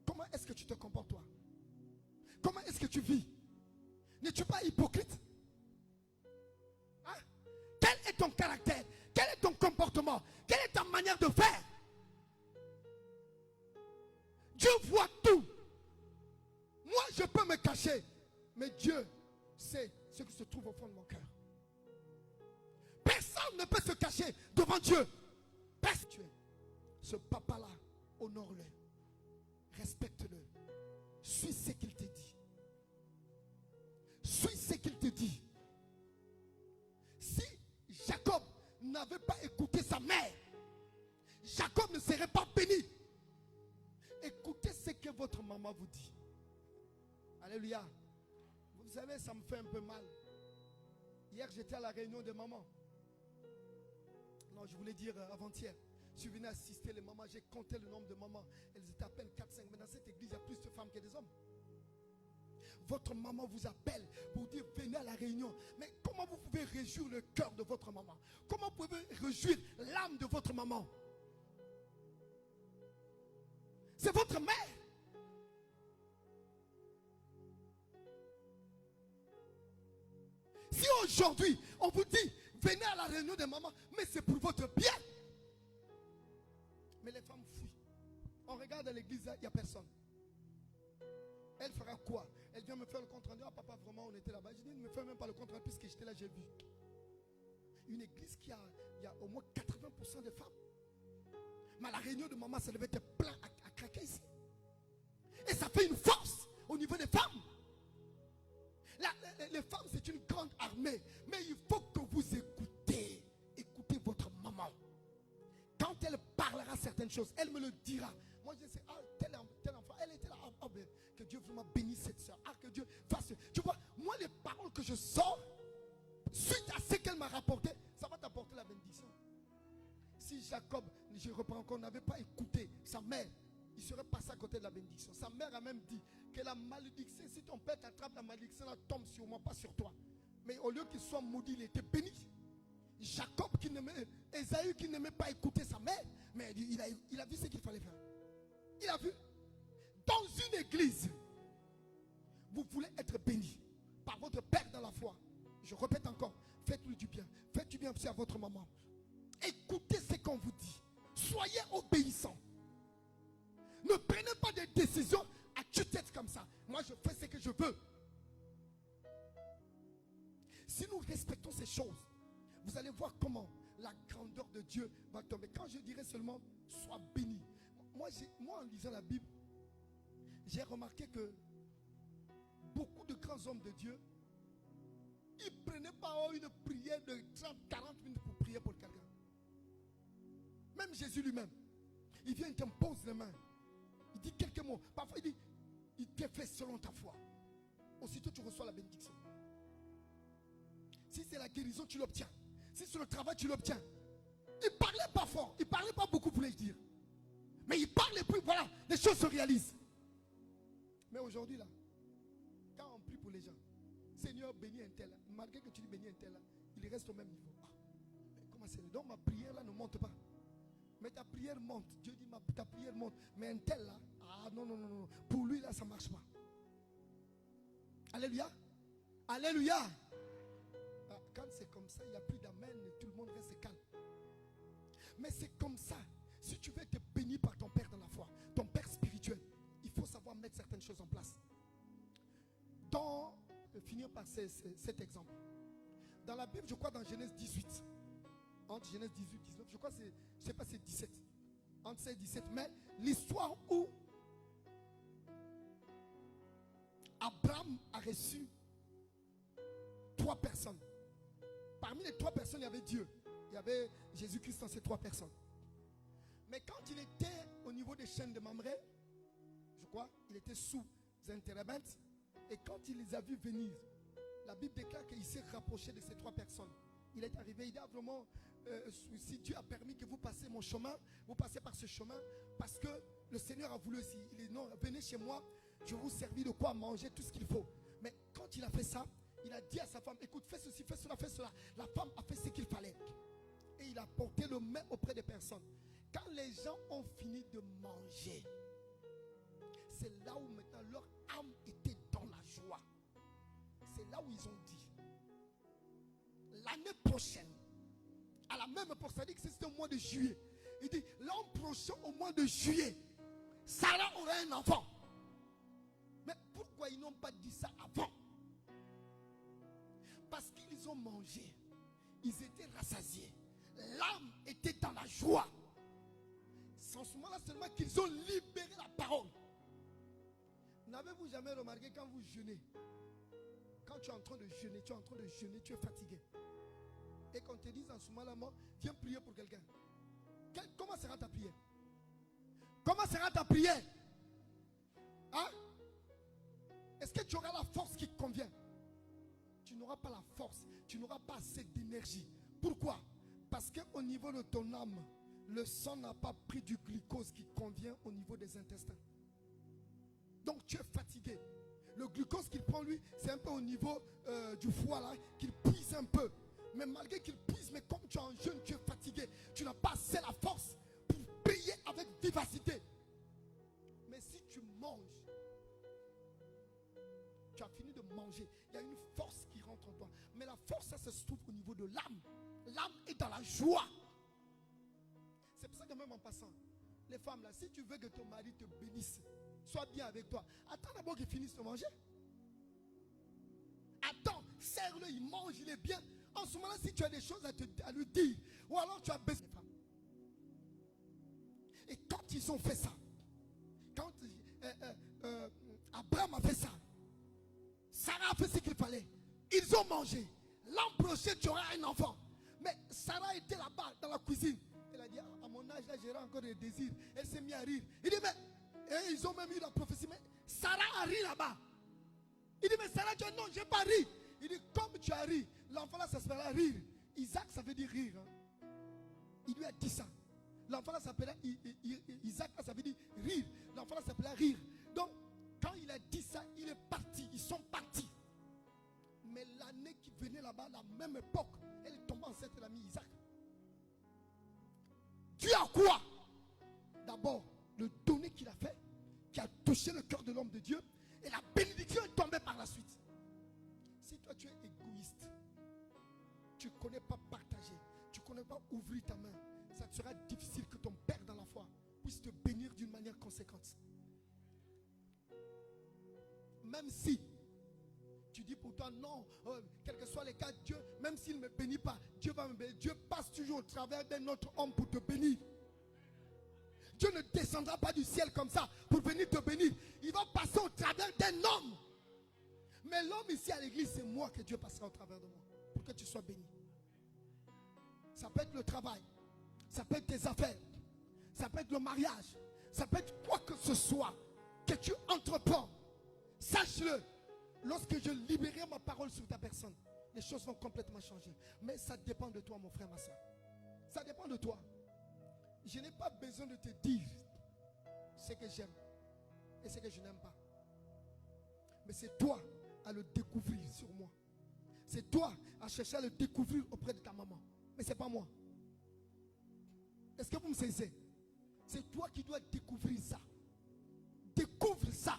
Comment est-ce que tu te comportes, toi? Comment est-ce que tu vis? N'es-tu pas hypocrite? Hein? Quel est ton caractère? Quel est ton comportement? Quelle est ta manière de faire? Dieu voit tout. Moi, je peux me cacher. Mais Dieu sait ce qui se trouve au fond de mon cœur. Personne ne peut se cacher devant Dieu. Personne. Ce papa-là, honore-le. Respecte-le. Suis ce qu'il te dit. Suis ce qu'il te dit. Si Jacob n'avait pas écouté sa mère, Jacob ne serait pas béni. Écoutez ce que votre maman vous dit. Alléluia. Vous savez, ça me fait un peu mal. Hier, j'étais à la réunion de mamans. Non, je voulais dire avant-hier. Je suis venu assister les mamans. J'ai compté le nombre de mamans. Elles étaient à peine 4-5. Mais dans cette église, il y a plus de femmes que des hommes. Votre maman vous appelle pour dire venez à la réunion. Mais comment vous pouvez réjouir le cœur de votre maman? Comment vous pouvez réjouir l'âme de votre maman? C'est votre mère. Si aujourd'hui on vous dit venez à la réunion des mamans, mais c'est pour votre bien. Mais les femmes fuient. On regarde à l'église, il n'y a personne. Elle fera quoi? Elle vient me faire le compte rendu. Ah papa, vraiment on était là-bas. Je dis ne me fais même pas le compte rendu puisque j'étais là, j'ai vu. Une église qui il y a au moins 80% de femmes. Mais à la réunion de maman, ça devait être plein à craquer ici. Et ça fait une force au niveau des femmes. Les femmes, c'est une grande armée. Mais il faut que vous écoutez. Écoutez votre maman. Quand elle parlera certaines choses, elle me le dira. Moi, je sais, ah, tel enfant, elle était là. Ah, ben, que Dieu vraiment bénisse cette soeur. Ah, que Dieu fasse. Tu vois, moi, les paroles que je sors, suite à ce qu'elle m'a rapporté, ça va t'apporter la bénédiction. Si si Jacob, je reprends encore, n'avait pas écouté sa mère, il serait passé à côté de la bénédiction. Sa mère a même dit que la malédiction, si ton père t'attrape, la malédiction elle tombe sur moi, pas sur toi. Mais au lieu qu'il soit maudit, il était béni. Jacob qui n'aimait, Ésaü qui n'aimait pas écouter sa mère, mais il a vu ce qu'il fallait faire. Il a vu. Dans une église, vous voulez être béni par votre père dans la foi. Je répète encore, faites-lui du bien. Faites du bien aussi à votre maman. Écoutez ce qu'on vous dit. Soyez obéissants. Ne prenez pas des décisions à tue-tête comme ça. Moi, je fais ce que je veux. Si nous respectons ces choses, vous allez voir comment la grandeur de Dieu va tomber. Quand je dirais seulement, sois béni. Moi, en lisant la Bible, j'ai remarqué que beaucoup de grands hommes de Dieu, ils ne prenaient pas une prière de 30-40 minutes pour prier pour quelqu'un. Même Jésus lui-même, il vient, il t'impose les mains. Il dit quelques mots. Parfois, il dit, il te fait selon ta foi. Aussitôt, tu reçois la bénédiction. Si c'est la guérison, tu l'obtiens. Si c'est le travail, tu l'obtiens. Il ne parlait pas fort. Il ne parlait pas beaucoup, voulais-je dire. Mais il parle et puis voilà, les choses se réalisent. Mais aujourd'hui, là, quand on prie pour les gens, Seigneur, bénis un tel. Malgré que tu dis bénis un tel, là, il reste au même niveau. Ah, mais comment c'est? Donc ma prière là ne monte pas. Mais ta prière monte. Dieu dit ta prière monte. Mais un tel là, ah non, non, non, non. Pour lui là, ça ne marche pas. Alléluia. Alléluia. Ah, quand c'est comme ça, il n'y a plus d'amen et tout le monde reste calme. Mais c'est comme ça. Si tu veux être béni par ton Père dans la foi, ton Père spirituel, il faut savoir mettre certaines choses en place. Finir par cet exemple. Dans la Bible, je crois dans Genèse 18. Entre Genèse 18 et 19, je crois que c'est, je ne sais pas, c'est 17. Entre 16 et 17. Mais l'histoire où Abraham a reçu 3 personnes. Parmi les 3 personnes, il y avait Dieu. Il y avait Jésus-Christ dans ces 3 personnes. Mais quand il était au niveau des chaînes de Mamré, je crois, il était sous un térébinthe. Et quand il les a vus venir, la Bible déclare qu'il s'est rapproché de ces 3 personnes. Il est arrivé, il dit vraiment, si Dieu a permis que vous passiez mon chemin, vous passez par ce chemin, parce que le Seigneur a voulu aussi. Il dit non, venez chez moi, je vous servis de quoi manger, tout ce qu'il faut. Mais quand il a fait ça, il a dit à sa femme, écoute, fais ceci, fais cela, fais cela. La femme a fait ce qu'il fallait. Et il a porté le main auprès des personnes. Quand les gens ont fini de manger, c'est là où maintenant leur âme était dans la joie. C'est là où ils ont dit, l'année prochaine, à la même époque, ça dit que c'était au mois de juillet. Il dit, l'an prochain au mois de juillet, Sarah aura un enfant. Mais pourquoi ils n'ont pas dit ça avant? Parce qu'ils ont mangé. Ils étaient rassasiés. L'âme était dans la joie. C'est en ce moment-là seulement qu'ils ont libéré la parole. N'avez-vous jamais remarqué quand vous jeûnez? Quand tu es en train de jeûner, tu es fatigué. Et qu'on te dise en ce moment-là, viens prier pour quelqu'un. Comment sera ta prière? Comment sera ta prière? Hein? Est-ce que tu auras la force qui te convient? Tu n'auras pas la force. Tu n'auras pas assez d'énergie. Pourquoi? Parce qu'au niveau de ton âme, le sang n'a pas pris du glucose qui convient au niveau des intestins. Donc tu es fatigué. Le glucose qu'il prend lui, c'est un peu au niveau du foie là, qu'il puise un peu. Mais malgré qu'il puise, mais comme tu es en jeûne, tu es fatigué. Tu n'as pas assez la force pour prier avec vivacité. Mais si tu manges, tu as fini de manger, il y a une force qui rentre en toi. Mais la force, ça se trouve au niveau de l'âme. L'âme est dans la joie. C'est pour ça que même en passant, les femmes là, si tu veux que ton mari te bénisse, soit bien avec toi, attends d'abord qu'il finisse de manger. Attends, serre-le, il mange, il est bien. En ce moment-là, si tu as des choses à lui dire, ou alors tu as baissé les femmes. Et quand ils ont fait ça, quand Abraham a fait ça, Sarah a fait ce qu'il fallait. Ils ont mangé. L'an prochain, tu auras un enfant. Mais Sarah était là-bas, dans la cuisine. Elle a dit, à mon âge, là, j'aurai encore des désirs. Elle s'est mise à rire. Il dit, mais... Et ils ont même eu la prophétie. Mais Sarah a ri là-bas. Il dit, mais Sarah, tu as dit, non, je n'ai pas ri. Il dit, comme tu as ri, l'enfant là, ça s'appellera rire. Isaac, ça veut dire rire. Hein. Il lui a dit ça. L'enfant là s'appelait Isaac, là, ça veut dire rire. L'enfant là s'appelait rire. Donc, quand il a dit ça, il est parti. Ils sont partis. Mais l'année qui venait là-bas, la même époque, elle est tombée enceinte, elle a mis Isaac. Dieu a quoi? D'abord, le donné qu'il a fait, qui a touché le cœur de l'homme de Dieu, et la bénédiction est tombée par la suite. Si toi tu es égoïste, tu ne connais pas partager, tu ne connais pas ouvrir ta main, ça te sera difficile que ton Père dans la foi puisse te bénir d'une manière conséquente. Même si tu dis pour toi non, quel que soit les cas, Dieu, même s'il ne me bénit pas, Dieu va me bénir. Dieu passe toujours au travers d'un autre homme pour te bénir. Dieu ne descendra pas du ciel comme ça pour venir te bénir. Il va passer au travers d'un homme. Mais l'homme ici à l'église, c'est moi que Dieu passera au travers de moi pour que tu sois béni. Ça peut être le travail, ça peut être tes affaires, ça peut être le mariage, ça peut être quoi que ce soit que tu entreprends. Sache-le, lorsque je libérerai ma parole sur ta personne, les choses vont complètement changer. Mais ça dépend de toi, mon frère, ma soeur. Ça dépend de toi. Je n'ai pas besoin de te dire ce que j'aime et ce que je n'aime pas. Mais c'est toi à le découvrir sur moi. C'est toi à chercher à le découvrir auprès de ta maman. Mais ce n'est pas moi. Est-ce que vous me saisissez? C'est toi qui dois découvrir ça. Découvre ça.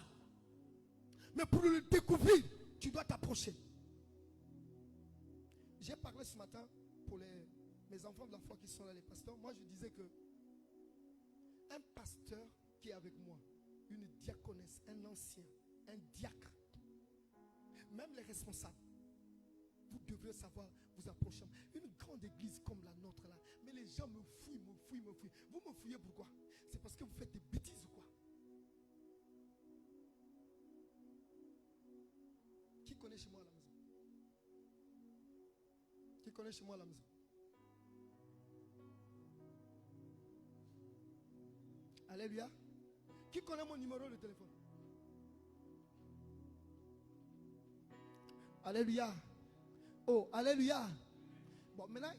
Mais pour le découvrir, tu dois t'approcher. J'ai parlé ce matin pour mes enfants de la foi qui sont là, les pasteurs. Moi, je disais que un pasteur qui est avec moi, une diaconesse, un ancien, un diacre, même les responsables, vous devrez savoir vous approcher. Une grande église comme la nôtre là, mais les gens me fouillent, me fouillent, me fouillent. Vous me fouillez pourquoi? C'est parce que vous faites des bêtises ou quoi? Qui connaît chez moi à la maison? Qui connaît chez moi à la maison? Alléluia. Qui connaît mon numéro de téléphone? Alléluia. Oh, alléluia. Bon, maintenant,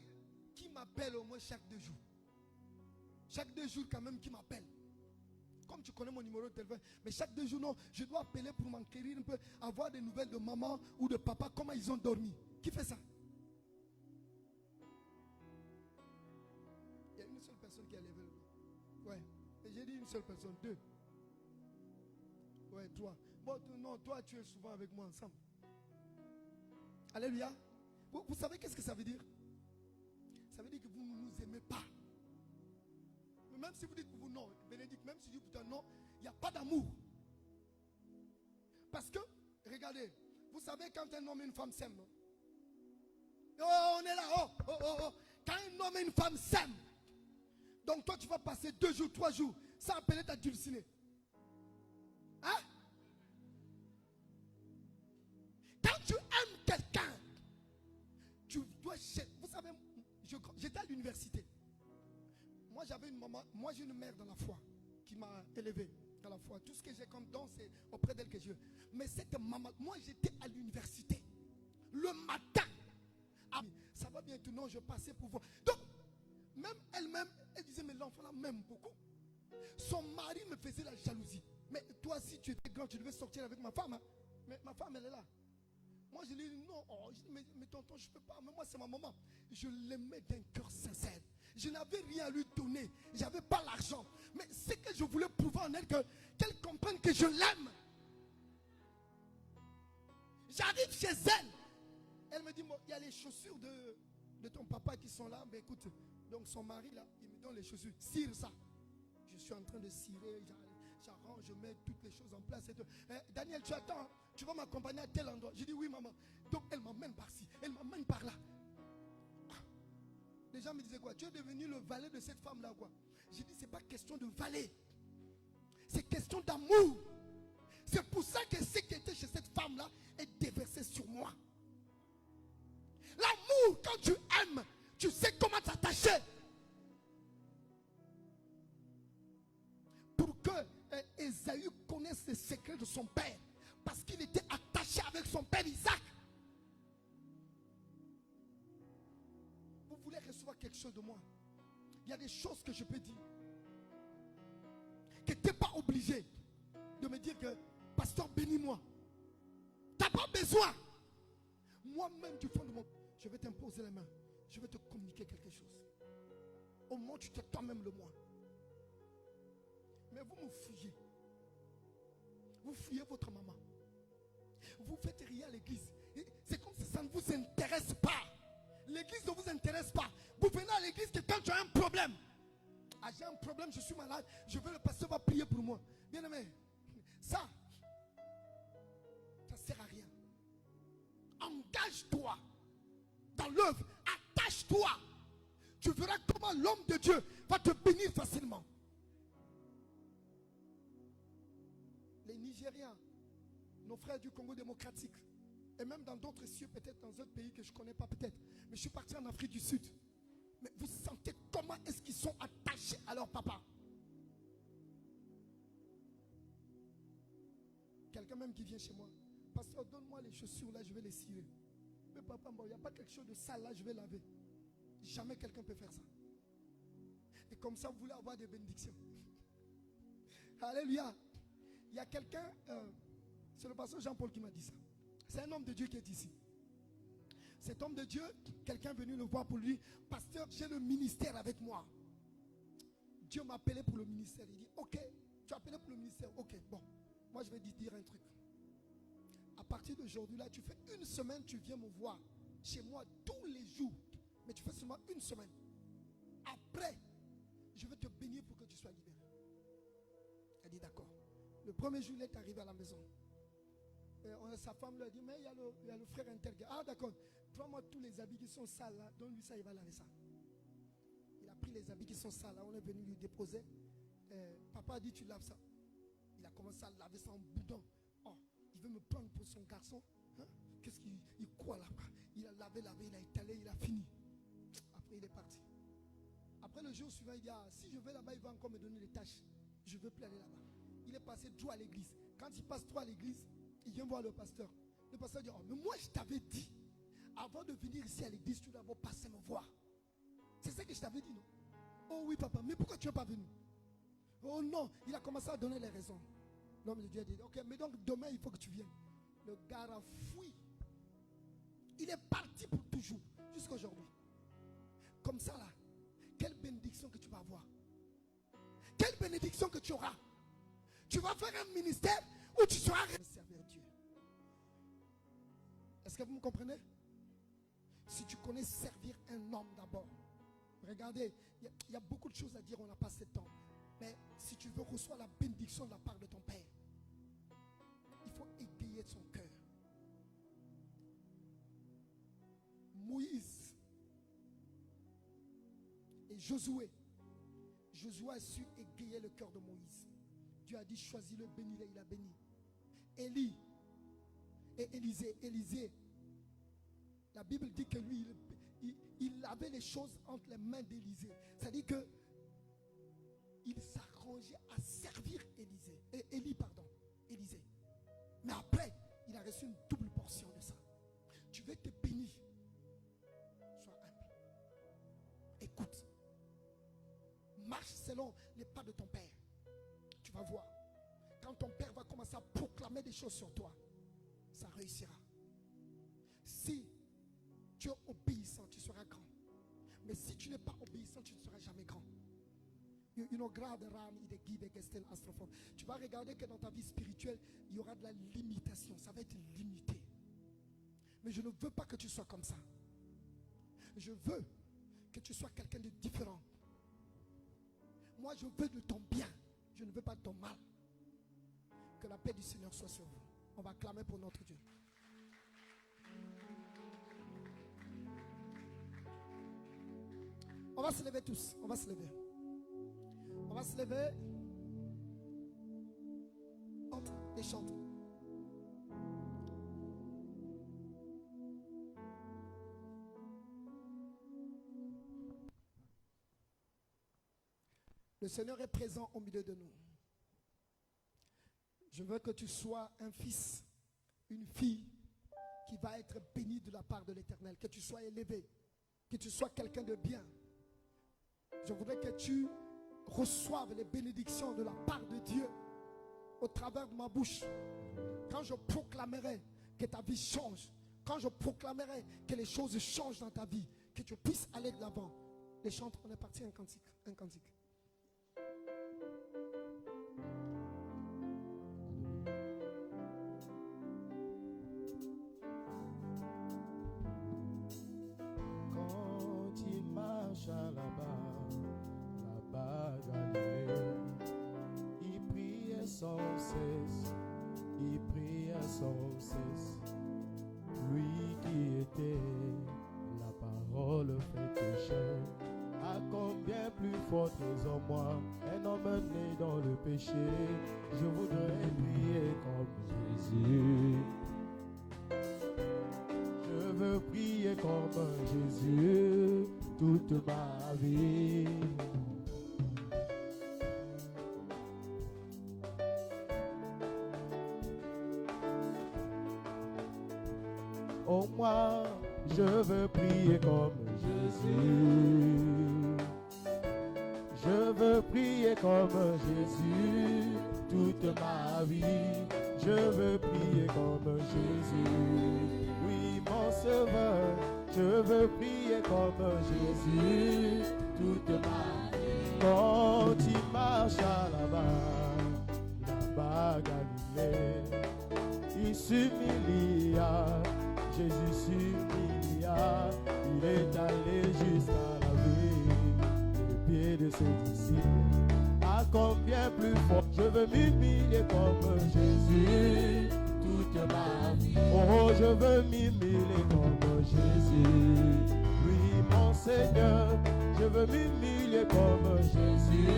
qui m'appelle au moins chaque 2 jours? Chaque 2 jours quand même qui m'appelle. Comme tu connais mon numéro de téléphone. Mais chaque 2 jours, non, je dois appeler pour m'enquérir un peu, avoir des nouvelles de maman ou de papa, comment ils ont dormi. Qui fait ça? Il y a une seule personne qui a levé le doigt. Ouais. Et j'ai dit une seule personne, 2. Ouais, 3. Bon, non, toi, tu es souvent avec moi ensemble. Alléluia. Vous savez qu'est-ce que ça veut dire? Ça veut dire que vous ne nous aimez pas. Mais même si vous dites que vous non, Bénédicte, même si vous dites non, il n'y a pas d'amour. Parce que, regardez, vous savez quand un homme et une femme s'aiment. Oh, on est là, oh. Quand un homme et une femme s'aiment, donc toi tu vas passer 2 jours, 3 jours, sans appeler ta dulcinée. Hein? Quand tu aimes quelqu'un, tu dois chercher. Vous savez, j'étais à l'université. Moi j'avais une maman, moi j'ai une mère dans la foi qui m'a élevé dans la foi. Tout ce que j'ai comme don, c'est auprès d'elle que je veux. Mais cette maman, moi j'étais à l'université. Le matin, ça va bien, tout non, je passais pour voir. Donc, même elle-même, elle disait, mais l'enfant là m'aime beaucoup. Son mari me faisait la jalousie. Mais toi, si tu étais grand, tu devais sortir avec ma femme. Hein? Mais ma femme, elle est là. Moi, je lui ai dit, non, je dis, mais tonton, je ne peux pas. Mais moi, c'est ma maman. Je l'aimais d'un cœur sincère. Je n'avais rien à lui donner. Je n'avais pas l'argent. Mais c'est que je voulais prouver en elle qu'elle comprenne que je l'aime. J'arrive chez elle. Elle me dit, bon, il y a les chaussures de ton papa qui sont là. Mais écoute, donc son mari, là, il me donne les chaussures. Cire ça. Je suis en train de cirer. J'arrange, je mets toutes les choses en place. Et Daniel, tu attends. Hein? Tu vas m'accompagner à tel endroit. Je dis, oui, maman. Donc, elle m'emmène par-ci. Elle m'emmène par là. Les gens me disaient quoi? Tu es devenu le valet de cette femme-là, quoi? J'ai dit, c'est pas question de valet. C'est question d'amour. C'est pour ça que ce qui était chez cette femme-là est déversé sur moi. L'amour, quand tu aimes, tu sais comment t'attacher. Pour que Ésaü connaisse les secrets de son père. Parce qu'il était attaché avec son père Isaac. Vous voulez recevoir quelque chose de moi? Il y a des choses que je peux dire. Que tu n'es pas obligé de me dire que, pasteur, bénis-moi. Tu n'as pas besoin. Moi-même, du fond de mon... Je vais t'imposer les mains. Je vais te communiquer quelque chose. Au moins, tu te toi-même le moins. Mais vous me fuyez. Vous fuyez votre maman. Vous faites rien à l'église. C'est comme si ça ne vous intéresse pas. L'église ne vous intéresse pas. Vous venez à l'église que quand tu as un problème. Ah, j'ai un problème, je suis malade. Je veux le pasteur va prier pour moi. Bien aimé, ça ne sert à rien. Engage-toi dans l'œuvre. Attache-toi. Tu verras comment l'homme de Dieu va te bénir facilement. Les Nigériens, nos frères du Congo démocratique, et même dans d'autres cieux, peut-être dans d'autres pays que je ne connais pas peut-être. Mais je suis parti en Afrique du Sud. Mais vous sentez comment est-ce qu'ils sont attachés à leur papa. Quelqu'un même qui vient chez moi. Pasteur, donne-moi les chaussures là, je vais les cirer. Mais papa, il n'y a pas quelque chose de sale là, je vais laver. Jamais quelqu'un peut faire ça. Et comme ça, vous voulez avoir des bénédictions. Alléluia. Il y a quelqu'un, c'est le pasteur Jean-Paul qui m'a dit ça. C'est un homme de Dieu qui est ici. Cet homme de Dieu, quelqu'un est venu le voir pour lui. Pasteur, j'ai le ministère avec moi. Dieu m'a appelé pour le ministère. Il dit, ok, tu as appelé pour le ministère. Ok, bon, moi je vais te dire un truc. À partir d'aujourd'hui, là, tu fais une semaine, tu viens me voir chez moi tous les jours. Mais tu fais seulement une semaine. Après, je vais te bénir pour que tu sois libéré. Elle dit, d'accord. Le premier jour, il est arrivé à la maison. Sa femme lui a dit, mais il y a le frère intergue. Ah d'accord, prends-moi tous les habits qui sont sales là, donne-lui ça, il va laver ça. Il a pris les habits qui sont sales là, on est venu lui déposer. Papa a dit, tu laves ça. Il a commencé à laver ça en boudin. Oh, il veut me prendre pour son garçon. Hein? Qu'est-ce qu'il croit là-bas? Il a lavé, il a étalé, il a fini. Après il est parti. Après le jour suivant, il dit, ah, si je vais là-bas, il va encore me donner des tâches. Je ne veux plus aller là-bas. Il est passé droit à l'église. Quand il passe droit à l'église, il vient voir le pasteur. Le pasteur dit, oh, mais moi je t'avais dit, avant de venir ici à l'église, tu dois d'abord passer me voir. C'est ça que je t'avais dit, non? Oh oui papa, mais pourquoi tu n'es pas venu? Oh non, il a commencé à donner les raisons. L'homme de Dieu a dit, ok, mais donc demain il faut que tu viennes. Le gars a fui. Il est parti pour toujours, jusqu'à aujourd'hui. Comme ça là, quelle bénédiction que tu vas avoir. Quelle bénédiction que tu auras. Tu vas faire un ministère où tu seras servir Dieu. Est-ce que vous me comprenez? Si tu connais servir un homme d'abord. Regardez, il y a beaucoup de choses à dire, on n'a pas assez de temps. Mais si tu veux recevoir la bénédiction de la part de ton Père, il faut égayer son cœur. Moïse et Josué. Josué a su égayer le cœur de Moïse. Dieu a dit, choisis-le, bénis-le, il a béni. Élie et Élisée, la Bible dit que lui, il avait les choses entre les mains d'Élisée. C'est-à-dire que il s'arrangeait à servir Élie. Mais après, il a reçu une double portion de ça. Tu veux te bénir. Sois humble. Écoute. Marche selon les pas de ton Père. Tu vas voir. Quand ton Père va commencer à proclamer des choses sur toi, ça réussira. Si tu es obéissant, tu seras grand. Mais si tu n'es pas obéissant, tu ne seras jamais grand. Tu vas regarder que dans ta vie spirituelle, il y aura de la limitation. Ça va être limité. Mais je ne veux pas que tu sois comme ça. Je veux que tu sois quelqu'un de différent. Moi, je veux de ton bien. Je ne veux pas de ton mal. Que la paix du Seigneur soit sur vous. On va clamer pour notre Dieu. On va se lever tous. On va se lever. On va se lever. Et chante. Le Seigneur est présent au milieu de nous. Je veux que tu sois un fils, une fille qui va être bénie de la part de l'Éternel. Que tu sois élevé, que tu sois quelqu'un de bien. Je voudrais que tu reçoives les bénédictions de la part de Dieu au travers de ma bouche. Quand je proclamerai que ta vie change, quand je proclamerai que les choses changent dans ta vie, que tu puisses aller de l'avant. Les chantres, on est parti un cantique. Un cantique. Quand il marche là-bas, Galilée, il priait sans cesse, il priait sans cesse. Lui qui était la parole faite chair, à combien plus fort en moi, un homme né dans le péché. Je voudrais prier comme Jésus. Je veux prier comme Jésus toute ma vie. Oh moi, je veux prier comme Jésus. Je veux prier comme Jésus toute ma vie. Je veux prier comme Jésus. Oui, mon Sauveur, je veux prier comme Jésus toute ma vie. Quand il marche là-bas, Galilée, il s'humilia. Jésus s'humilia, il est allé jusqu'à laver les pieds de ses disciples. À combien plus fort, je veux m'humilier comme Jésus toute ma vie. Oh, je veux m'humilier comme Jésus. Oui, mon Seigneur, je veux m'humilier comme Jésus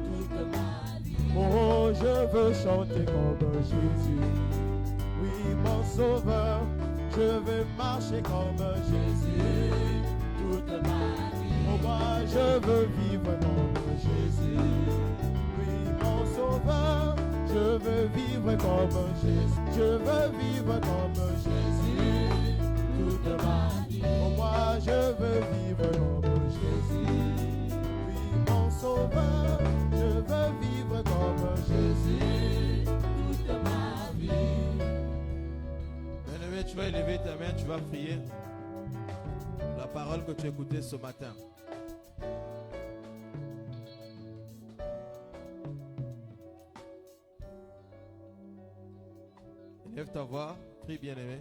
toute ma vie. Oh, je veux chanter comme Jésus. Oui, mon Sauveur, je veux marcher comme Jésus toute ma vie. Oh, moi, je veux vivre comme Jésus. Oui, mon Sauveur, je veux vivre comme Jésus. Je veux vivre comme Jésus toute ma vie. Oh, moi, je veux vivre comme Jésus. Oui, mon Sauveur, je veux vivre comme Jésus toute ma vie. Bien-aimé, tu vas élever ta main, tu vas prier la parole que tu as écoutée ce matin. Lève ta voix, prie bien-aimé.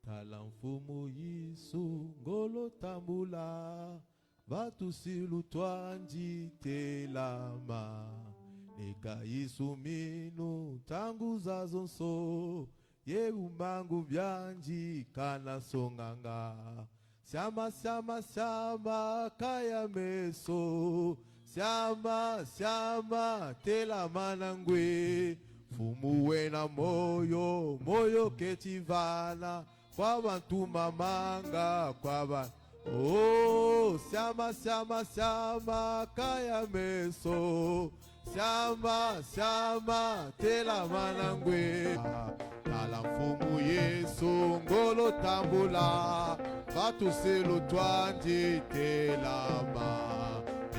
Talamfumu Yesu ngolo tambula Vatu silu twanji telama Eka Yesu minu tangu zazonso Ye umangu byanji kana songanga Siama siama siama kaya meso Siama siama telama nangwe Fumuwe na moyo moyo ketivana Kwa bantu mamanga kwa bantu Oh, siama, siama, siama, kaya meso Siama, siama, tela manangwe Tala mfumu Yesu, ngolo tambula Vatu selu twanji telama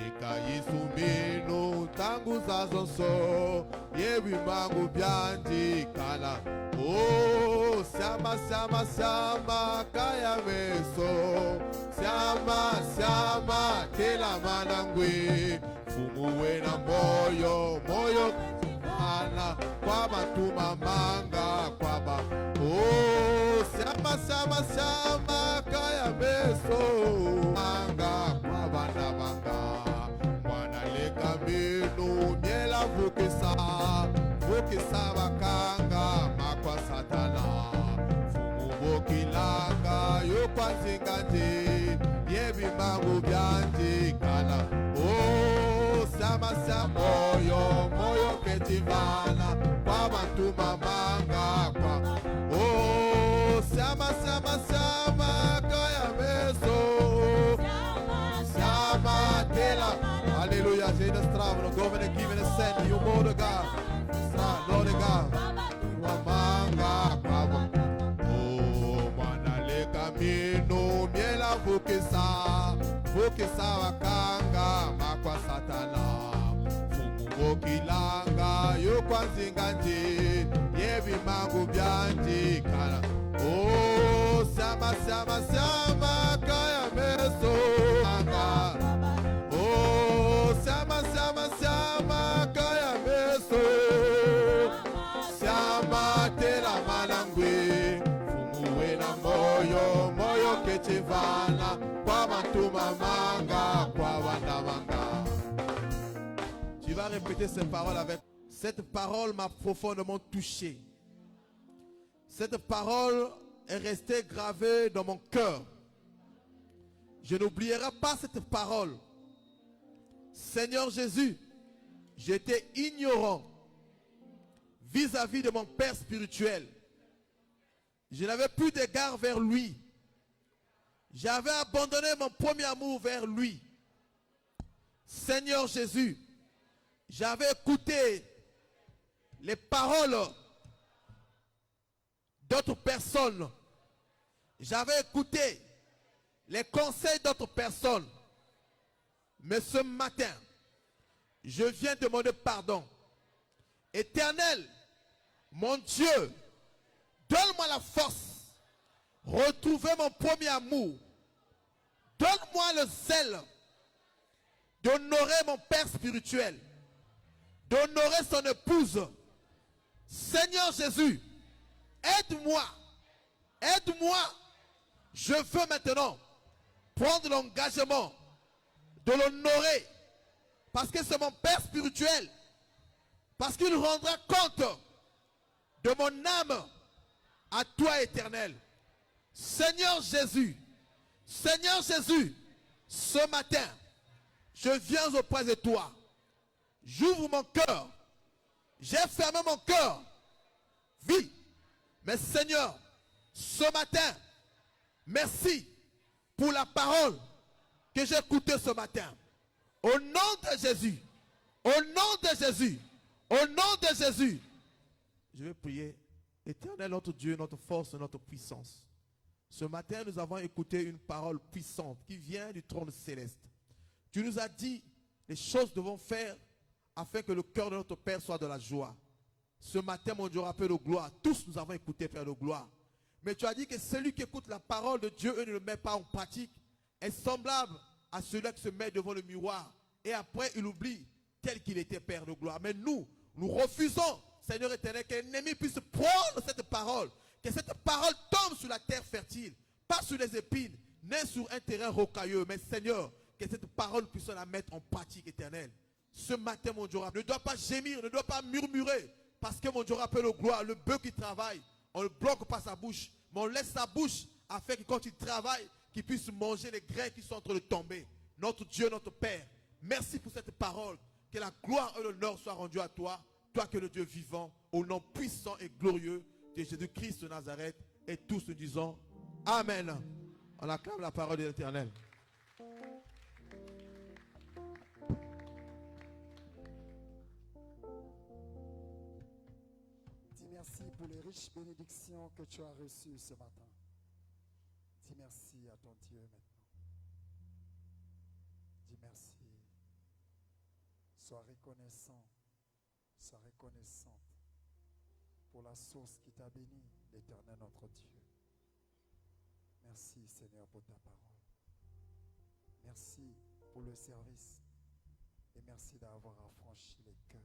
Eka Yesu minu, tangu zazonso Yewi mangu byanji kana Oh, siama, siama, siama, kaya meso Siama, siama, tela manangwe Fumuwe na moyo, moyo ana Kwa bantu mamanga, kwa ba Oh, siama, siama, siama, kaya meso Manga, kwa banda manga Mwana leka minu, miela vukisa Vukisa bakanga, makwa satana Fumu bokilanga, yo kwa zingati Yebi mangu byanji kana Oh, sama sama moyo, moyo ketivana Kwa bantu mamanga kwa Oh, sama sama sama kaya meso Sama tela Alléluia, j'ai une stravano, govene givene send, you more the God. Stra, Lord the God. Wamanga, Baba. Oh, manale camino, miela vukisa wakanga, makwa satana. Fungu kilanga, yo kwanzinga nje, yebi mangu byanji kana. Oh, sama, kaya meso. Oh, sama, kaya meso. Sama, tela malangwe. Funguwe na moyo kechevana. Kwa mantuma manga, kwa wandamanga. Tu vas répéter ces paroles avec. Cette parole m'a profondément touché. Cette parole est restée gravée dans mon cœur. Je n'oublierai pas cette parole. Seigneur Jésus, j'étais ignorant vis-à-vis de mon Père spirituel. Je n'avais plus d'égard vers lui. J'avais abandonné mon premier amour vers lui. Seigneur Jésus, j'avais écouté les paroles d'autres personnes. J'avais écouté les conseils d'autres personnes. Mais ce matin, je viens demander pardon. Éternel, mon Dieu, donne-moi la force. Retrouver mon premier amour. Donne-moi le zèle d'honorer mon Père spirituel. D'honorer son épouse. Seigneur Jésus, aide-moi. Aide-moi. Je veux maintenant prendre l'engagement de l'honorer. Parce que c'est mon Père spirituel. Parce qu'il rendra compte de mon âme à toi, éternel. Seigneur Jésus, ce matin, je viens auprès de toi. J'ouvre mon cœur. J'ai fermé mon cœur. Vie. Mais Seigneur, ce matin, merci pour la parole que j'ai écoutée ce matin. Au nom de Jésus. Au nom de Jésus. Au nom de Jésus. Je vais prier. Éternel, notre Dieu, notre force, notre puissance. Ce matin, nous avons écouté une parole puissante qui vient du trône céleste. Tu nous as dit les choses devons faire afin que le cœur de notre Père soit de la joie. Ce matin, mon Dieu, rappelle de gloire. Tous nous avons écouté, Père de gloire. Mais tu as dit que celui qui écoute la parole de Dieu et ne le met pas en pratique est semblable à celui qui se met devant le miroir. Et après, il oublie tel qu'il était, Père de gloire. Mais nous refusons, Seigneur éternel, qu'un ennemi puisse prendre cette parole. Que cette parole tombe sur la terre fertile. Pas sur les épines, ni sur un terrain rocailleux. Mais Seigneur, que cette parole puisse la mettre en pratique, éternelle. Ce matin, mon Dieu, ne doit pas gémir, ne doit pas murmurer. Parce que mon Dieu, rappelle au gloire, le bœuf qui travaille, on ne bloque pas sa bouche, mais on laisse sa bouche afin que quand il travaille, qu'il puisse manger les grains qui sont en train de tomber. Notre Dieu, notre Père, merci pour cette parole. Que la gloire et l'honneur soient rendus à toi, toi que le Dieu vivant, au nom puissant et glorieux de Jésus-Christ de Nazareth. Et tous nous disons Amen. On acclame la parole de l'Éternel. Dis merci pour les riches bénédictions que tu as reçues ce matin. Dis merci à ton Dieu maintenant. Dis merci. Sois reconnaissant, sois reconnaissante pour la source qui t'a béni, l'Éternel notre Dieu. Merci Seigneur pour ta parole. Merci pour le service et merci d'avoir affranchi les cœurs.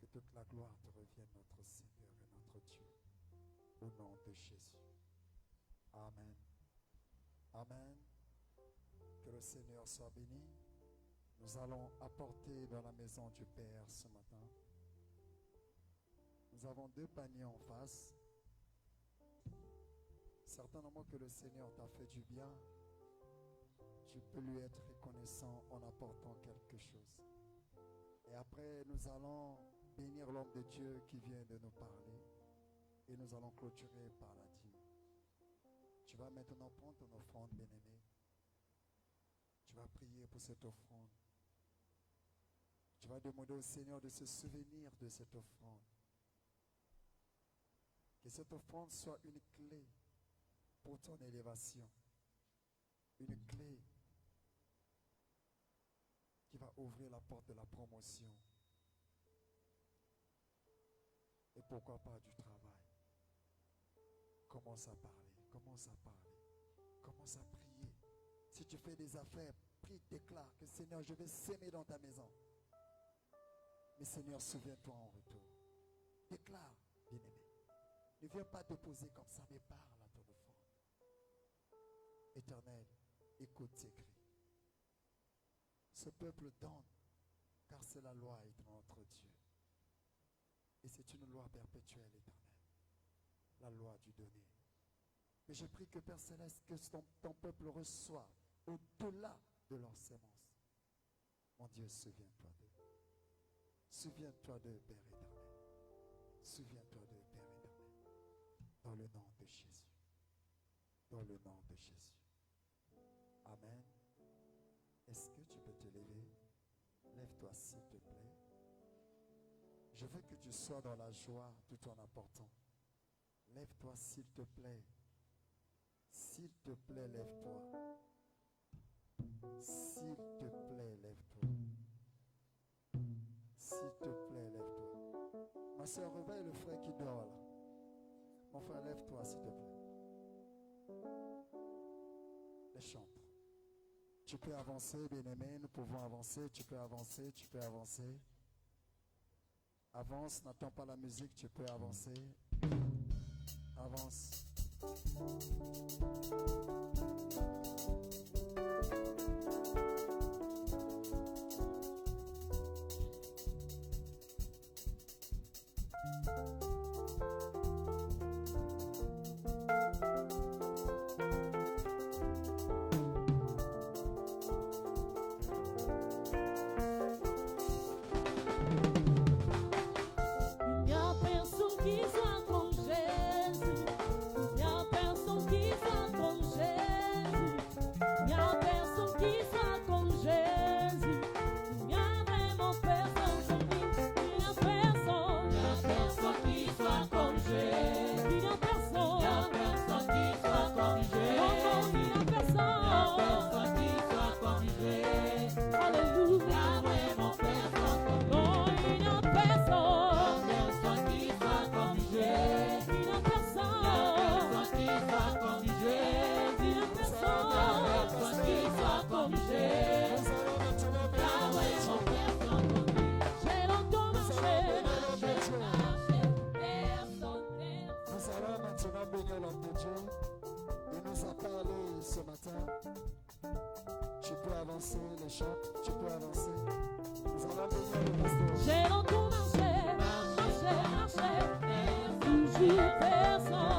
Que toute la gloire te revienne, notre Seigneur et notre Dieu. Au nom de Jésus. Amen. Amen. Que le Seigneur soit béni. Nous allons apporter dans la maison du Père ce matin. Nous avons 2 paniers en face. Certainement que le Seigneur t'a fait du bien. Tu peux lui être reconnaissant en apportant quelque chose. Et après, nous allons bénir l'homme de Dieu qui vient de nous parler. Et nous allons clôturer par la dîme. Tu vas maintenant prendre ton offrande, bien-aimé. Tu vas prier pour cette offrande. Tu vas demander au Seigneur de se souvenir de cette offrande. Que cette offrande soit une clé pour ton élévation. Une clé qui va ouvrir la porte de la promotion. Et pourquoi pas du travail. Commence à parler, commence à parler, commence à prier. Si tu fais des affaires, prie, déclare que Seigneur, je vais s'aimer dans ta maison. Mais Seigneur, souviens-toi en retour. Déclare, bien-aimé. Ne viens pas te poser comme ça, mais parle à ton offrande. Éternel, écoute tes cris. Ce peuple donne, car c'est la loi entre Dieu. Et c'est une loi perpétuelle, éternelle. La loi du donner. Mais je prie que Père Céleste, que ton peuple reçoive au-delà de leur sémence. Mon Dieu, souviens-toi d'eux. Souviens-toi d'eux, Père éternel. Souviens-toi d'eux, Père éternel. Dans le nom de Jésus. Dans le nom de Jésus. Amen. Est-ce que tu peux te lever? Lève-toi s'il te plaît. Je veux que tu sois dans la joie tout en apportant. Lève-toi s'il te plaît. S'il te plaît, lève-toi. S'il te plaît, lève-toi. S'il te plaît, lève-toi. Ma soeur, réveille le frère qui dort là. Mon frère, lève-toi s'il te plaît. Les chantres. Tu peux avancer, bien-aimé, nous pouvons avancer. Tu peux avancer, tu peux avancer. Avance, n'attends pas la musique, tu peux avancer. Avance. Il n'y a personne qui soit comme Jésus. Il n'y a personne qui soit comme Jésus. Il n'y a personne qui soit comme Jésus. Il n'y a vraiment personne comme lui. Il n'y a personne. Il n'y a personne qui soit comme Jésus. Il n'y a personne. Il n'y a personne qui soit comme Jésus. Oh non, il n'y a personne. Il n'y a personne qui soit comme Jésus. Alléluia. Il n'y a vraiment personne comme lui. Oh, il n'y a personne. Il n'y a personne qui soit comme Jésus. Il n'y a personne. Il n'y a personne qui soit comme Jésus. Il n'y a personne qui soit comme Jésus. Il n'y a vraiment personne comme lui. J'ai longtemps marché, Nous allons maintenant bénir l'homme de Dieu. Il nous a parlé ce matin. Tu peux avancer les chants, tu peux avancer. Nous allons bénir le pasteur. j'ai longtemps marché, toujours personne.